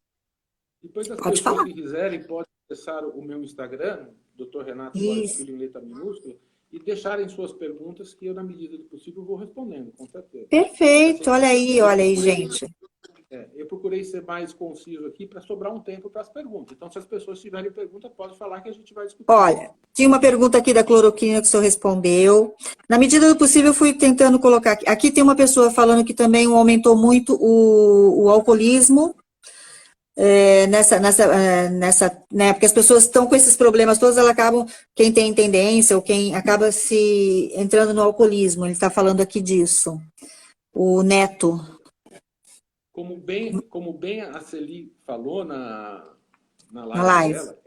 Speaker 3: Depois das pessoas que quiserem, podem acessar o meu Instagram, Dr. Renato Soares Filho, em letra minúscula, e deixarem suas perguntas, que eu, na medida do possível, vou respondendo, com certeza.
Speaker 1: Perfeito, olha aí, gente.
Speaker 3: Eu procurei ser mais conciso aqui para sobrar um tempo para as perguntas. Então, se as pessoas tiverem pergunta, pode falar que a gente vai discutir.
Speaker 1: Olha, tinha uma pergunta aqui da cloroquina que o senhor respondeu. Na medida do possível, eu fui tentando colocar aqui. Aqui tem uma pessoa falando que também aumentou muito o alcoolismo. Né, porque as pessoas estão com esses problemas todos, elas acabam, quem tem tendência ou quem acaba se entrando no alcoolismo, ele está falando aqui disso, o Neto.
Speaker 3: Como bem a Celi falou na live dela,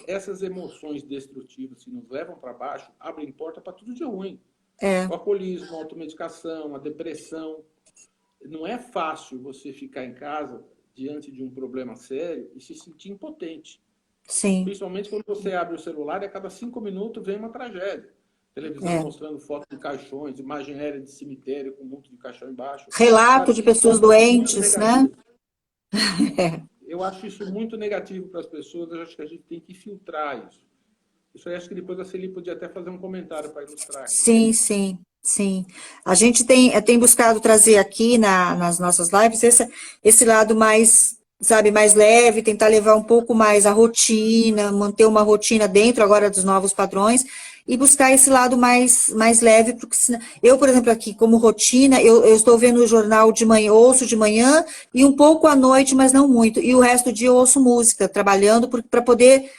Speaker 3: essas emoções destrutivas que nos levam para baixo abrem porta para tudo de ruim. O alcoolismo, a automedicação, a depressão. Não é fácil você ficar em casa diante de um problema sério e se sentir impotente.
Speaker 1: Sim.
Speaker 3: Principalmente quando você abre o celular e a cada 5 minutos vem uma tragédia. Televisão mostrando fotos de caixões, imagem aérea de cemitério com um monte de caixão embaixo.
Speaker 1: Relato de pessoas doentes, né?
Speaker 3: Eu acho isso muito negativo para as pessoas, eu acho que a gente tem que filtrar isso. Isso aí, acho que depois a Celi podia até fazer um comentário para ilustrar.
Speaker 1: Sim. A gente tem buscado trazer aqui nas nossas lives esse lado mais, sabe, mais leve, tentar levar um pouco mais a rotina, manter uma rotina dentro agora dos novos padrões e buscar esse lado mais leve, porque eu, por exemplo, aqui como rotina, eu estou vendo o jornal de manhã, ouço de manhã e um pouco à noite, mas não muito, e o resto do dia eu ouço música, trabalhando para poder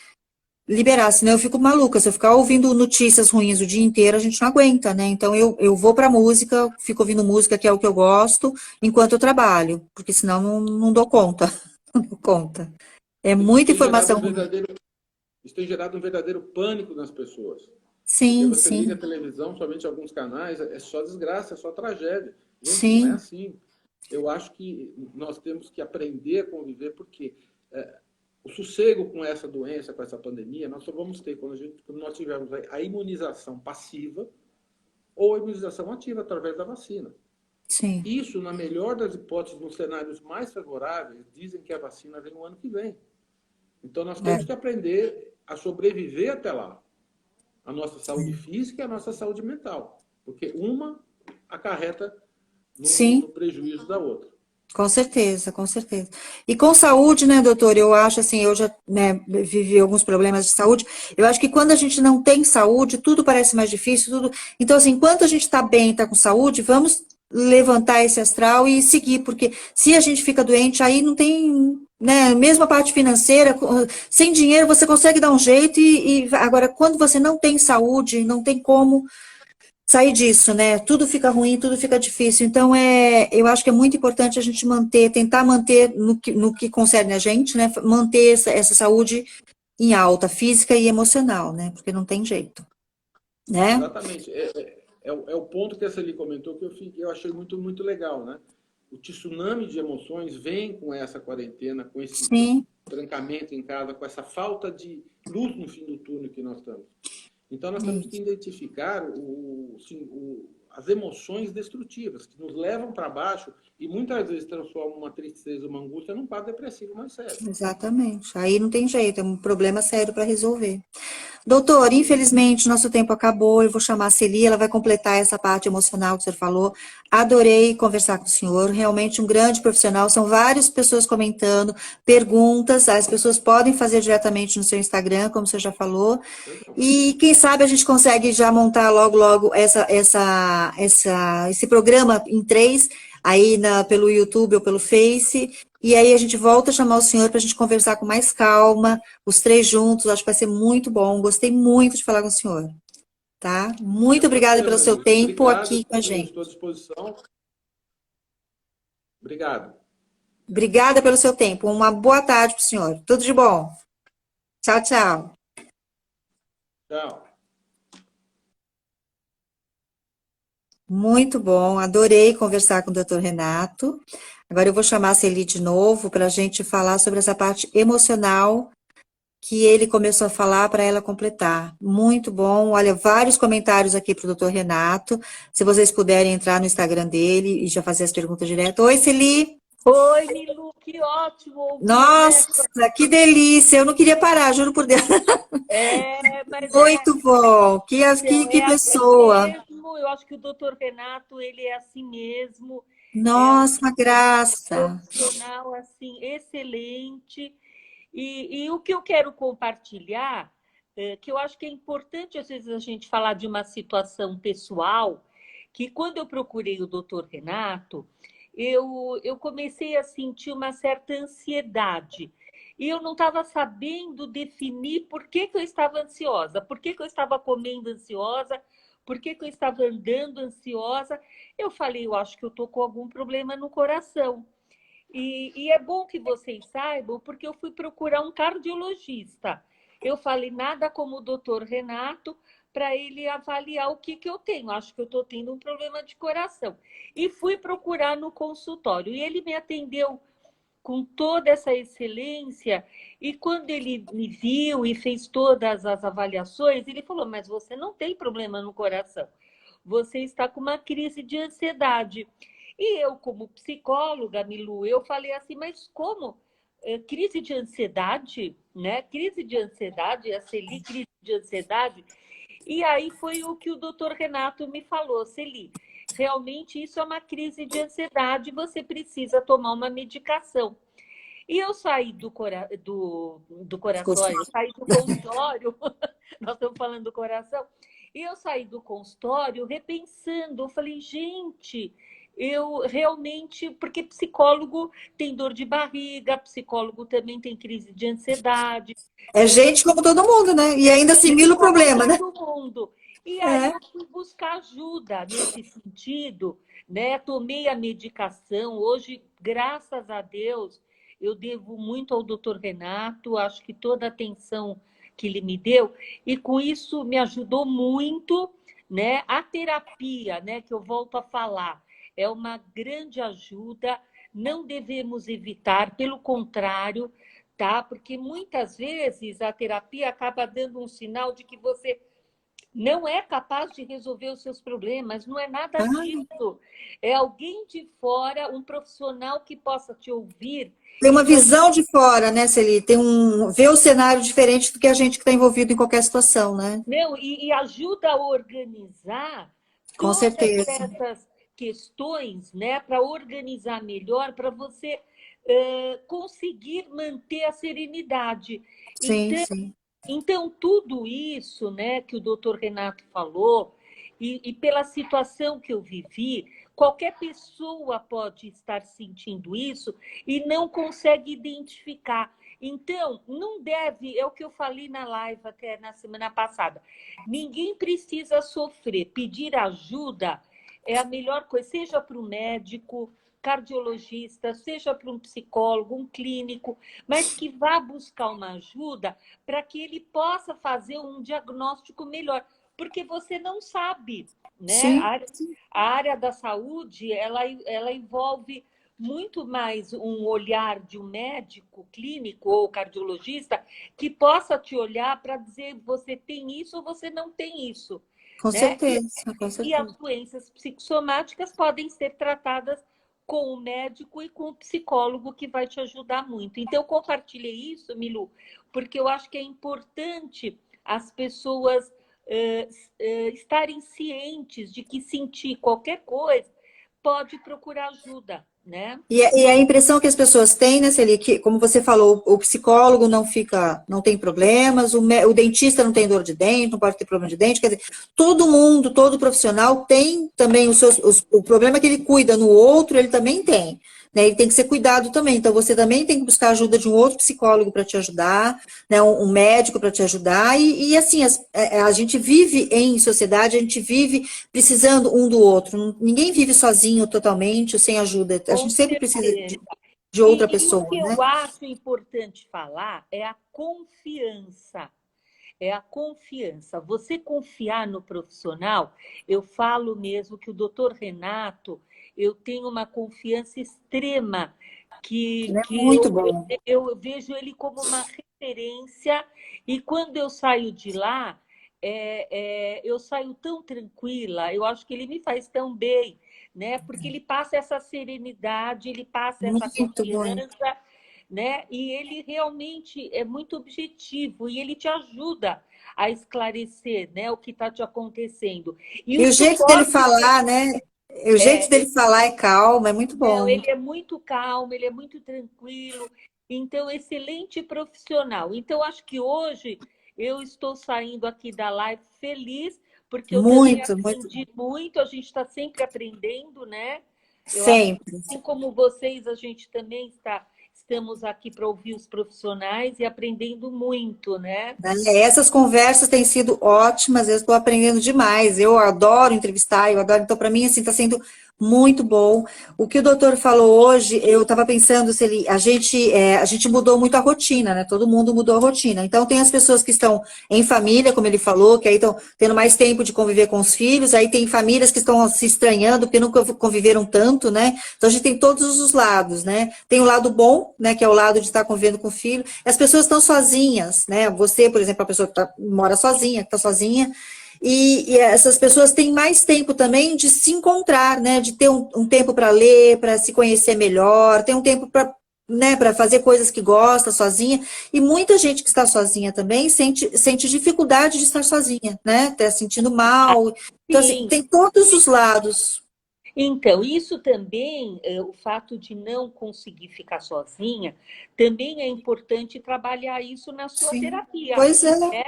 Speaker 1: liberar, senão eu fico maluca, se eu ficar ouvindo notícias ruins o dia inteiro, a gente não aguenta, né? Então eu vou pra música, fico ouvindo música, que é o que eu gosto, enquanto eu trabalho, porque senão não dou conta. Não dou conta. É muita informação.
Speaker 3: Isso tem gerado um verdadeiro pânico nas pessoas. Porque
Speaker 1: Sim,
Speaker 3: você liga a
Speaker 1: sim,
Speaker 3: televisão, somente alguns canais, é só desgraça, é só tragédia. Gente, não é
Speaker 1: sim,
Speaker 3: assim. Eu acho que nós temos que aprender a conviver, porque o sossego com essa doença, com essa pandemia, nós só vamos ter quando nós tivermos a imunização passiva ou a imunização ativa através da vacina.
Speaker 1: sim.
Speaker 3: Isso, na melhor das hipóteses, nos cenários mais favoráveis, dizem que a vacina vem no ano que vem. Então, nós temos
Speaker 1: É,
Speaker 3: que aprender a sobreviver até lá. A nossa saúde física e a nossa saúde mental. Porque uma acarreta no
Speaker 1: sim.
Speaker 3: prejuízo da outra.
Speaker 1: Com certeza, com certeza. E com saúde, né, doutor? Eu acho assim, eu já, né, vivi alguns problemas de saúde. Eu acho que quando a gente não tem saúde, tudo parece mais difícil, tudo. Então, assim, enquanto a gente está bem, está com saúde, vamos levantar esse astral e seguir, porque se a gente fica doente, aí não tem, né, mesmo a parte financeira, sem dinheiro você consegue dar um jeito e agora quando você não tem saúde, não tem como sair disso, né? Tudo fica ruim, tudo fica difícil. Então, eu acho que é muito importante a gente manter, tentar manter no que concerne a gente, né? Manter essa saúde em alta, física e emocional, né? Porque não tem jeito, né?
Speaker 3: Exatamente. É o ponto que a Celi comentou que eu achei muito legal, né? O tsunami de emoções vem com essa quarentena, com esse
Speaker 1: Sim,
Speaker 3: trancamento em casa, com essa falta de luz no fim do túnel que nós estamos. Então, nós temos que
Speaker 1: isso.
Speaker 3: identificar as emoções destrutivas, que nos levam para baixo e muitas vezes transformam uma tristeza, uma angústia num quadro depressivo mais sério.
Speaker 1: Exatamente. Aí não tem jeito, é um problema sério para resolver. Doutor, infelizmente nosso tempo acabou. Eu vou chamar a Celi, ela vai completar essa parte emocional que o senhor falou. Adorei conversar com o senhor, realmente um grande profissional. São várias pessoas comentando, perguntas, as pessoas podem fazer diretamente no seu Instagram, como o senhor já falou.
Speaker 3: Legal.
Speaker 1: E quem sabe a gente consegue já montar logo esse programa em três, aí pelo YouTube ou pelo Face. E aí a gente volta a chamar o senhor para a gente conversar com mais calma, os três juntos, acho que vai ser muito bom. Gostei muito de falar com o senhor, tá?
Speaker 3: É
Speaker 1: Muito
Speaker 3: um
Speaker 1: obrigada
Speaker 3: prazer,
Speaker 1: pelo seu
Speaker 3: Annelise.
Speaker 1: tempo
Speaker 3: Obrigado.
Speaker 1: aqui com a
Speaker 3: Estou à
Speaker 1: gente.
Speaker 3: disposição. Obrigado.
Speaker 1: Obrigada pelo seu tempo. Uma boa tarde para o senhor. Tudo de bom. Tchau, tchau.
Speaker 3: Tchau.
Speaker 1: Muito bom, adorei conversar com o doutor Renato. Agora eu vou chamar a Celi de novo para a gente falar sobre essa parte emocional que ele começou a falar para ela completar. Muito bom. Olha, vários comentários aqui para o doutor Renato. Se vocês puderem entrar no Instagram dele e já fazer as perguntas direto. Oi, Celi.
Speaker 2: Oi, Milu, que ótimo ouvir, né?
Speaker 1: Nossa, que delícia. Eu não queria parar, juro por Deus.
Speaker 2: Mas
Speaker 1: Muito bom. Que
Speaker 2: é assim
Speaker 1: pessoa.
Speaker 2: mesmo. Eu acho que o doutor Renato, ele é assim mesmo. É um
Speaker 1: Nossa, graça.
Speaker 2: profissional, assim, excelente. E o que eu quero compartilhar, que eu acho que é importante, às vezes, a gente falar de uma situação pessoal, que quando eu procurei o doutor Renato, eu comecei a sentir uma certa ansiedade. E eu não estava sabendo definir por que eu estava ansiosa, por que eu estava comendo ansiosa, por que eu estava andando ansiosa. Eu falei, eu acho que eu estou com algum problema no coração. E é bom que vocês saibam, porque eu fui procurar um cardiologista. Eu falei nada como o doutor Renato para ele avaliar o que eu tenho. Acho que eu estou tendo um problema de coração. E fui procurar no consultório. E ele me atendeu com toda essa excelência. E quando ele me viu e fez todas as avaliações, ele falou: Mas você não tem problema no coração. Você está com uma crise de ansiedade. E eu, como psicóloga, Milu, eu falei assim, mas como? Crise de ansiedade, né? Crise de ansiedade, a Celi, crise de ansiedade. E aí foi o que o doutor Renato me falou, Celi, realmente isso é uma crise de ansiedade, você precisa tomar uma medicação. E eu saí do coração, eu saí do consultório, nós estamos falando do coração, e eu saí do consultório repensando, eu falei, gente, eu realmente, porque psicólogo tem dor de barriga, psicólogo também tem crise de ansiedade,
Speaker 1: É gente como todo mundo, né? E ainda
Speaker 2: gente
Speaker 1: assimila o
Speaker 2: como
Speaker 1: problema, né?
Speaker 2: todo mundo. E aí
Speaker 1: É.
Speaker 2: eu fui buscar ajuda nesse sentido, né? Tomei a medicação. Hoje, graças a Deus, eu devo muito ao doutor Renato. Acho que toda a atenção que ele me deu, e com isso me ajudou muito, né? A terapia, né, que eu volto a falar, é uma grande ajuda, não devemos evitar, pelo contrário, tá? Porque muitas vezes a terapia acaba dando um sinal de que você não é capaz de resolver os seus problemas, não é nada
Speaker 1: Ah,
Speaker 2: disso. É alguém de fora, um profissional que possa te ouvir
Speaker 1: tem
Speaker 2: e
Speaker 1: uma
Speaker 2: te
Speaker 1: visão de fora, né, Celi? Vê o cenário diferente do que a gente que está envolvido em qualquer situação, né?
Speaker 2: não, e ajuda a organizar
Speaker 1: Com
Speaker 2: todas
Speaker 1: certeza.
Speaker 2: essas questões, né, para organizar melhor, para você conseguir manter a serenidade.
Speaker 1: Sim,
Speaker 2: Então,
Speaker 1: sim.
Speaker 2: Então, tudo isso, né, que o doutor Renato falou, e pela situação que eu vivi, qualquer pessoa pode estar sentindo isso e não consegue identificar. Então, não deve, é o que eu falei na live até na semana passada, ninguém precisa sofrer, pedir ajuda é a melhor coisa, seja para o médico, cardiologista, seja para um psicólogo, um clínico, mas que vá buscar uma ajuda para que ele possa fazer um diagnóstico melhor, porque você não sabe, né?
Speaker 1: Sim.
Speaker 2: A área da saúde, ela envolve muito mais um olhar de um médico clínico ou cardiologista que possa te olhar para dizer você tem isso ou você não tem isso,
Speaker 1: Com
Speaker 2: né?
Speaker 1: certeza, com
Speaker 2: E as
Speaker 1: certeza.
Speaker 2: doenças psicossomáticas podem ser tratadas com o médico e com o psicólogo, que vai te ajudar muito. Então, eu compartilhei isso, Milu, porque eu acho que é importante as pessoas estarem cientes de que sentir qualquer coisa pode procurar ajuda, né?
Speaker 1: E a impressão que as pessoas têm, né, Celi, que, como você falou, o psicólogo não tem problemas, o dentista não tem dor de dente, não pode ter problema de dente, quer dizer, todo mundo, todo profissional tem também o problema que ele cuida no outro, ele também tem, né, ele tem que ser cuidado também, então você também tem que buscar a ajuda de um outro psicólogo para te ajudar, né, um médico para te ajudar, e assim, a gente vive em sociedade, a gente vive precisando um do outro. Ninguém vive sozinho totalmente, ou sem ajuda. A
Speaker 2: Com
Speaker 1: gente sempre precisa
Speaker 2: certeza.
Speaker 1: de outra
Speaker 2: E o
Speaker 1: pessoa,
Speaker 2: que
Speaker 1: né?
Speaker 2: eu acho importante falar é a confiança. É a confiança. Você confiar no profissional, eu falo mesmo que o doutor Renato, eu tenho uma confiança extrema,
Speaker 1: Ele é
Speaker 2: que
Speaker 1: muito bom.
Speaker 2: eu vejo ele como uma referência, e quando eu saio de lá, eu saio tão tranquila, eu acho que ele me faz tão bem, né? Porque ele passa essa serenidade, ele passa essa
Speaker 1: Muito bom.
Speaker 2: confiança, né? E ele realmente é muito objetivo e ele te ajuda a esclarecer, né, o que está te acontecendo. E
Speaker 1: E
Speaker 2: o
Speaker 1: o jeito dele
Speaker 2: suporte que
Speaker 1: falar, né? O jeito dele falar é calmo, é muito
Speaker 2: não,
Speaker 1: bom.
Speaker 2: ele é muito calmo, ele é muito tranquilo, então excelente profissional. Então acho que hoje eu estou saindo aqui da live feliz porque eu também
Speaker 1: Muito, muito bom.
Speaker 2: aprendi muito, a gente está sempre aprendendo, né? Eu acho que
Speaker 1: Sempre.
Speaker 2: assim como vocês, a gente também estamos aqui para ouvir os profissionais e aprendendo muito, né?
Speaker 1: Né? Essas conversas têm sido ótimas, eu estou aprendendo demais. Eu adoro entrevistar, eu adoro. Então, para mim, assim, está sendo muito bom. O que o doutor falou hoje, eu estava pensando se a gente mudou muito a rotina, né? Todo mundo mudou a rotina. Então, tem as pessoas que estão em família, como ele falou, que aí estão tendo mais tempo de conviver com os filhos, aí tem famílias que estão se estranhando porque nunca conviveram tanto, né? Então, a gente tem todos os lados, né? Tem o lado bom, né? Que é o lado de estar convivendo com o filho. As pessoas estão sozinhas, né? Você, por exemplo, a pessoa que mora sozinha, que está sozinha, e essas pessoas têm mais tempo também de se encontrar, né? De ter um tempo para ler, para se conhecer melhor, ter um tempo para, né, para fazer coisas que gosta sozinha. E muita gente que está sozinha também sente dificuldade de estar sozinha, né? Está sentindo mal. Então, assim,
Speaker 2: Sim.
Speaker 1: tem todos os lados.
Speaker 2: Então, isso também, o fato de não conseguir ficar sozinha, também é importante trabalhar isso na sua
Speaker 1: Sim.
Speaker 2: terapia,
Speaker 1: Pois é.
Speaker 2: né?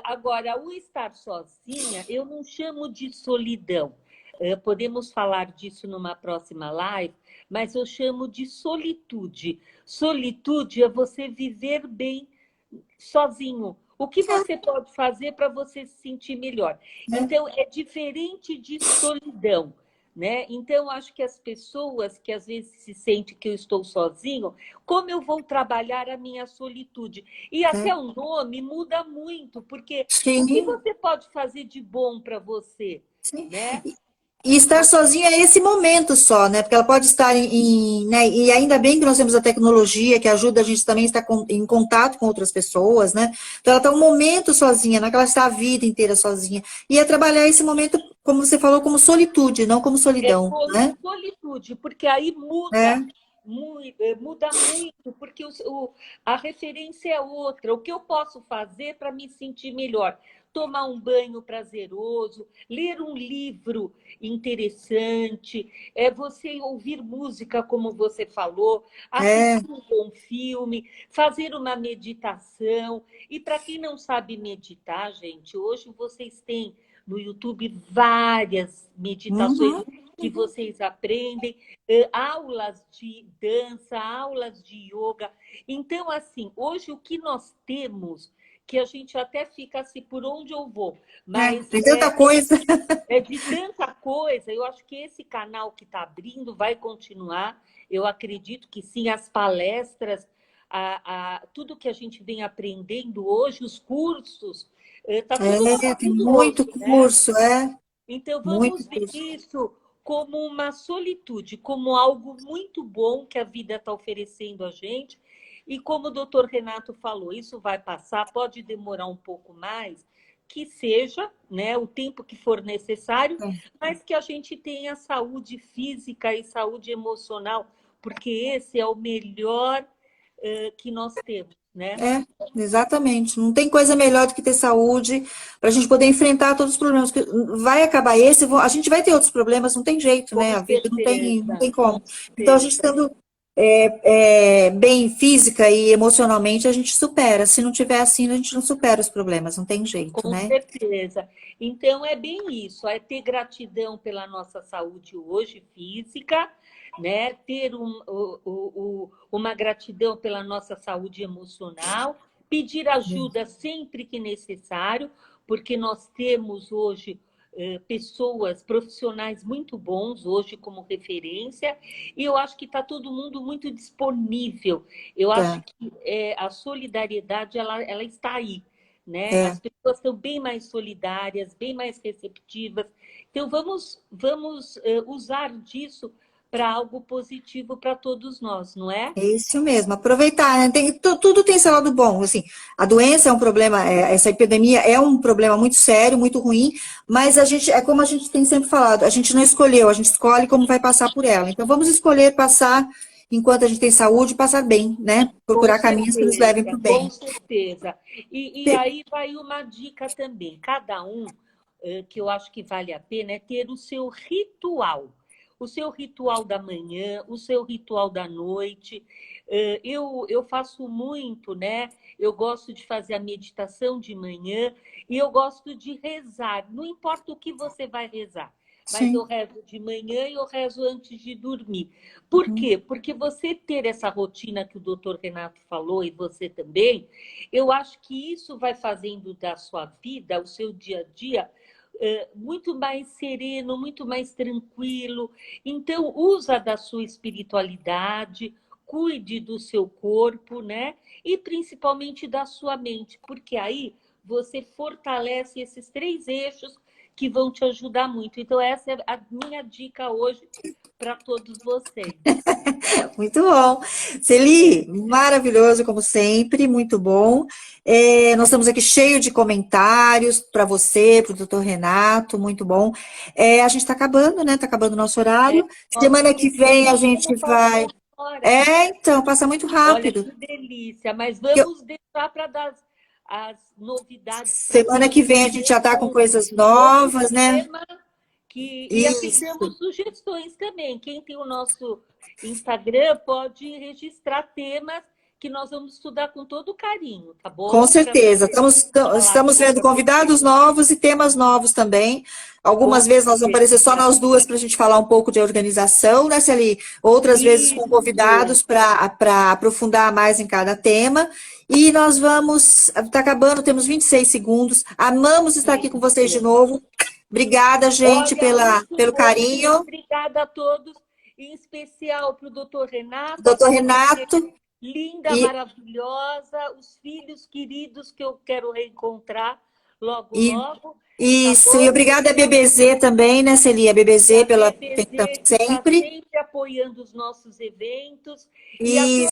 Speaker 2: Agora, o estar sozinha, eu não chamo de solidão. Podemos falar disso numa próxima live, mas eu chamo de solitude. Solitude é você viver bem sozinho. O que você pode fazer para você se sentir melhor? Então, é diferente de solidão. né? Então, acho que as pessoas que às vezes se sentem que eu estou sozinho, como eu vou trabalhar a minha solitude? E até o nome muda muito, porque o que
Speaker 1: Sim,
Speaker 2: você pode fazer de bom para você,
Speaker 1: sim.
Speaker 2: né?
Speaker 1: E estar sozinha é esse momento só, né? Porque ela pode estar né? E ainda bem que nós temos a tecnologia que ajuda a gente também a estar em contato com outras pessoas, né? Então ela está um momento sozinha, não é que ela está a vida inteira sozinha. E é trabalhar esse momento, como você falou, como solitude, não como
Speaker 2: É
Speaker 1: solidão,
Speaker 2: como
Speaker 1: né?
Speaker 2: solitude, porque aí
Speaker 1: É,
Speaker 2: muda muito, porque a referência é outra. O que eu posso fazer para me sentir melhor? Tomar um banho prazeroso, ler um livro interessante, você ouvir música, como você falou,
Speaker 1: é,
Speaker 2: assistir um bom filme, fazer uma meditação. E para quem não sabe meditar, gente, hoje vocês têm no YouTube várias meditações
Speaker 1: uhum,
Speaker 2: que vocês aprendem, aulas de dança, aulas de yoga. Então, assim, hoje o que nós temos, que a gente até fica assim, por onde eu vou, mas
Speaker 1: tem tanta coisa.
Speaker 2: é de tanta coisa, eu acho que esse canal que está abrindo vai continuar. Eu acredito que sim, as palestras, tudo que a gente vem aprendendo hoje, os cursos, está tudo
Speaker 1: Tem muito
Speaker 2: maravilhoso, né?
Speaker 1: curso,
Speaker 2: Então,
Speaker 1: muito
Speaker 2: vamos ver
Speaker 1: curso.
Speaker 2: isso como uma solitude, como algo muito bom que a vida está oferecendo a gente. E como o doutor Renato falou, isso vai passar, pode demorar um pouco mais, que seja, né, o tempo que for necessário, mas que a gente tenha saúde física e saúde emocional, porque esse é o melhor que nós temos, né?
Speaker 1: É, exatamente. Não tem coisa melhor do que ter saúde para a gente poder enfrentar todos os problemas. Vai acabar esse, a gente vai ter outros problemas, não tem jeito, né?
Speaker 2: Com
Speaker 1: A vida não
Speaker 2: certeza,
Speaker 1: tem
Speaker 2: com
Speaker 1: como. Então, a gente
Speaker 2: certeza.
Speaker 1: estando bem física e emocionalmente, a gente supera. Se não tiver assim, a gente não supera os problemas, não tem jeito,
Speaker 2: Com
Speaker 1: né?
Speaker 2: certeza. Então, é bem isso, é ter gratidão pela nossa saúde hoje física, né? Ter uma gratidão pela nossa saúde emocional, pedir ajuda sempre que necessário, porque nós temos hoje pessoas, profissionais muito bons hoje como referência, e eu acho que está todo mundo muito disponível. Eu acho
Speaker 1: Tá.
Speaker 2: que a solidariedade ela está aí, né?
Speaker 1: É.
Speaker 2: As pessoas estão bem mais solidárias, bem mais receptivas. Então, vamos usar disso para algo positivo para todos nós, não é?
Speaker 1: É isso mesmo, aproveitar, né? Tudo tem seu lado bom, assim, a doença é um problema, essa epidemia é um problema muito sério, muito ruim, mas a gente, é como a gente tem sempre falado, a gente não escolheu, a gente escolhe como vai passar por ela, então vamos escolher passar, enquanto a gente tem saúde, passar bem, né?
Speaker 2: Com
Speaker 1: Procurar caminhos que nos levem para
Speaker 2: certeza,
Speaker 1: o
Speaker 2: com
Speaker 1: bem.
Speaker 2: certeza. E aí vai uma dica também. Cada um, que eu acho que vale a pena, é ter o seu ritual. O seu ritual da manhã, o seu ritual da noite. Eu faço muito, né? Eu gosto de fazer a meditação de manhã e eu gosto de rezar. Não importa o que você vai rezar, mas eu
Speaker 1: Sim.
Speaker 2: rezo de manhã e eu rezo antes de dormir. Por quê? Porque você ter essa rotina que o doutor Renato falou, e você também, eu acho que isso vai fazendo da sua vida, o seu dia a dia, muito mais sereno, muito mais tranquilo. Então, usa da sua espiritualidade, cuide do seu corpo, né? E principalmente da sua mente, porque aí você fortalece esses três eixos que vão te ajudar muito. Então, essa é a minha dica hoje para todos vocês.
Speaker 1: Muito bom. Celi, maravilhoso, como sempre, muito bom. Nós estamos aqui cheio de comentários para você, para o doutor Renato, muito bom. A gente está acabando, né? Está acabando o nosso horário.
Speaker 2: Nosso
Speaker 1: Semana que vem a
Speaker 2: querido,
Speaker 1: gente
Speaker 2: como
Speaker 1: vai.
Speaker 2: passou agora.
Speaker 1: Então, passa muito
Speaker 2: Olha
Speaker 1: rápido.
Speaker 2: que delícia, mas
Speaker 1: Eu-
Speaker 2: vamos deixar para dar as novidades para a
Speaker 1: Semana que
Speaker 2: semana
Speaker 1: vem a
Speaker 2: que
Speaker 1: gente
Speaker 2: vem
Speaker 1: já está com
Speaker 2: com
Speaker 1: coisas
Speaker 2: outro
Speaker 1: novas, né?
Speaker 2: tema. E
Speaker 1: Isso.
Speaker 2: aceitamos sugestões também. Quem tem o nosso Instagram pode registrar temas que nós vamos estudar com todo carinho, tá
Speaker 1: Com
Speaker 2: bom? Para
Speaker 1: certeza.
Speaker 2: falar
Speaker 1: Estamos
Speaker 2: aqui
Speaker 1: vendo
Speaker 2: para vocês.
Speaker 1: convidados novos e temas novos também.
Speaker 2: Com
Speaker 1: Algumas vezes nós vamos aparecer só
Speaker 2: certeza.
Speaker 1: nós duas para a gente falar um pouco de organização, né, Celi? Outras vezes com
Speaker 2: Isso.
Speaker 1: convidados para aprofundar mais em cada tema. E nós vamos. Está acabando, temos 26 segundos. Amamos estar aqui com vocês de
Speaker 2: Isso.
Speaker 1: novo. Obrigada, gente,
Speaker 2: Olha, muito
Speaker 1: pelo
Speaker 2: bom, Cris.
Speaker 1: carinho.
Speaker 2: Obrigada a todos, em especial para o doutor Renato,
Speaker 1: Doutor
Speaker 2: essa mulher
Speaker 1: Renato.
Speaker 2: linda,
Speaker 1: E,
Speaker 2: maravilhosa, os filhos queridos que eu quero reencontrar logo,
Speaker 1: e
Speaker 2: logo, tá
Speaker 1: isso. E
Speaker 2: bom?
Speaker 1: obrigada a BBZ também, né, Celia? A
Speaker 2: E
Speaker 1: BBZ
Speaker 2: a
Speaker 1: pela atenção
Speaker 2: BBZ, que está
Speaker 1: sempre.
Speaker 2: sempre apoiando os nossos eventos, e a
Speaker 1: E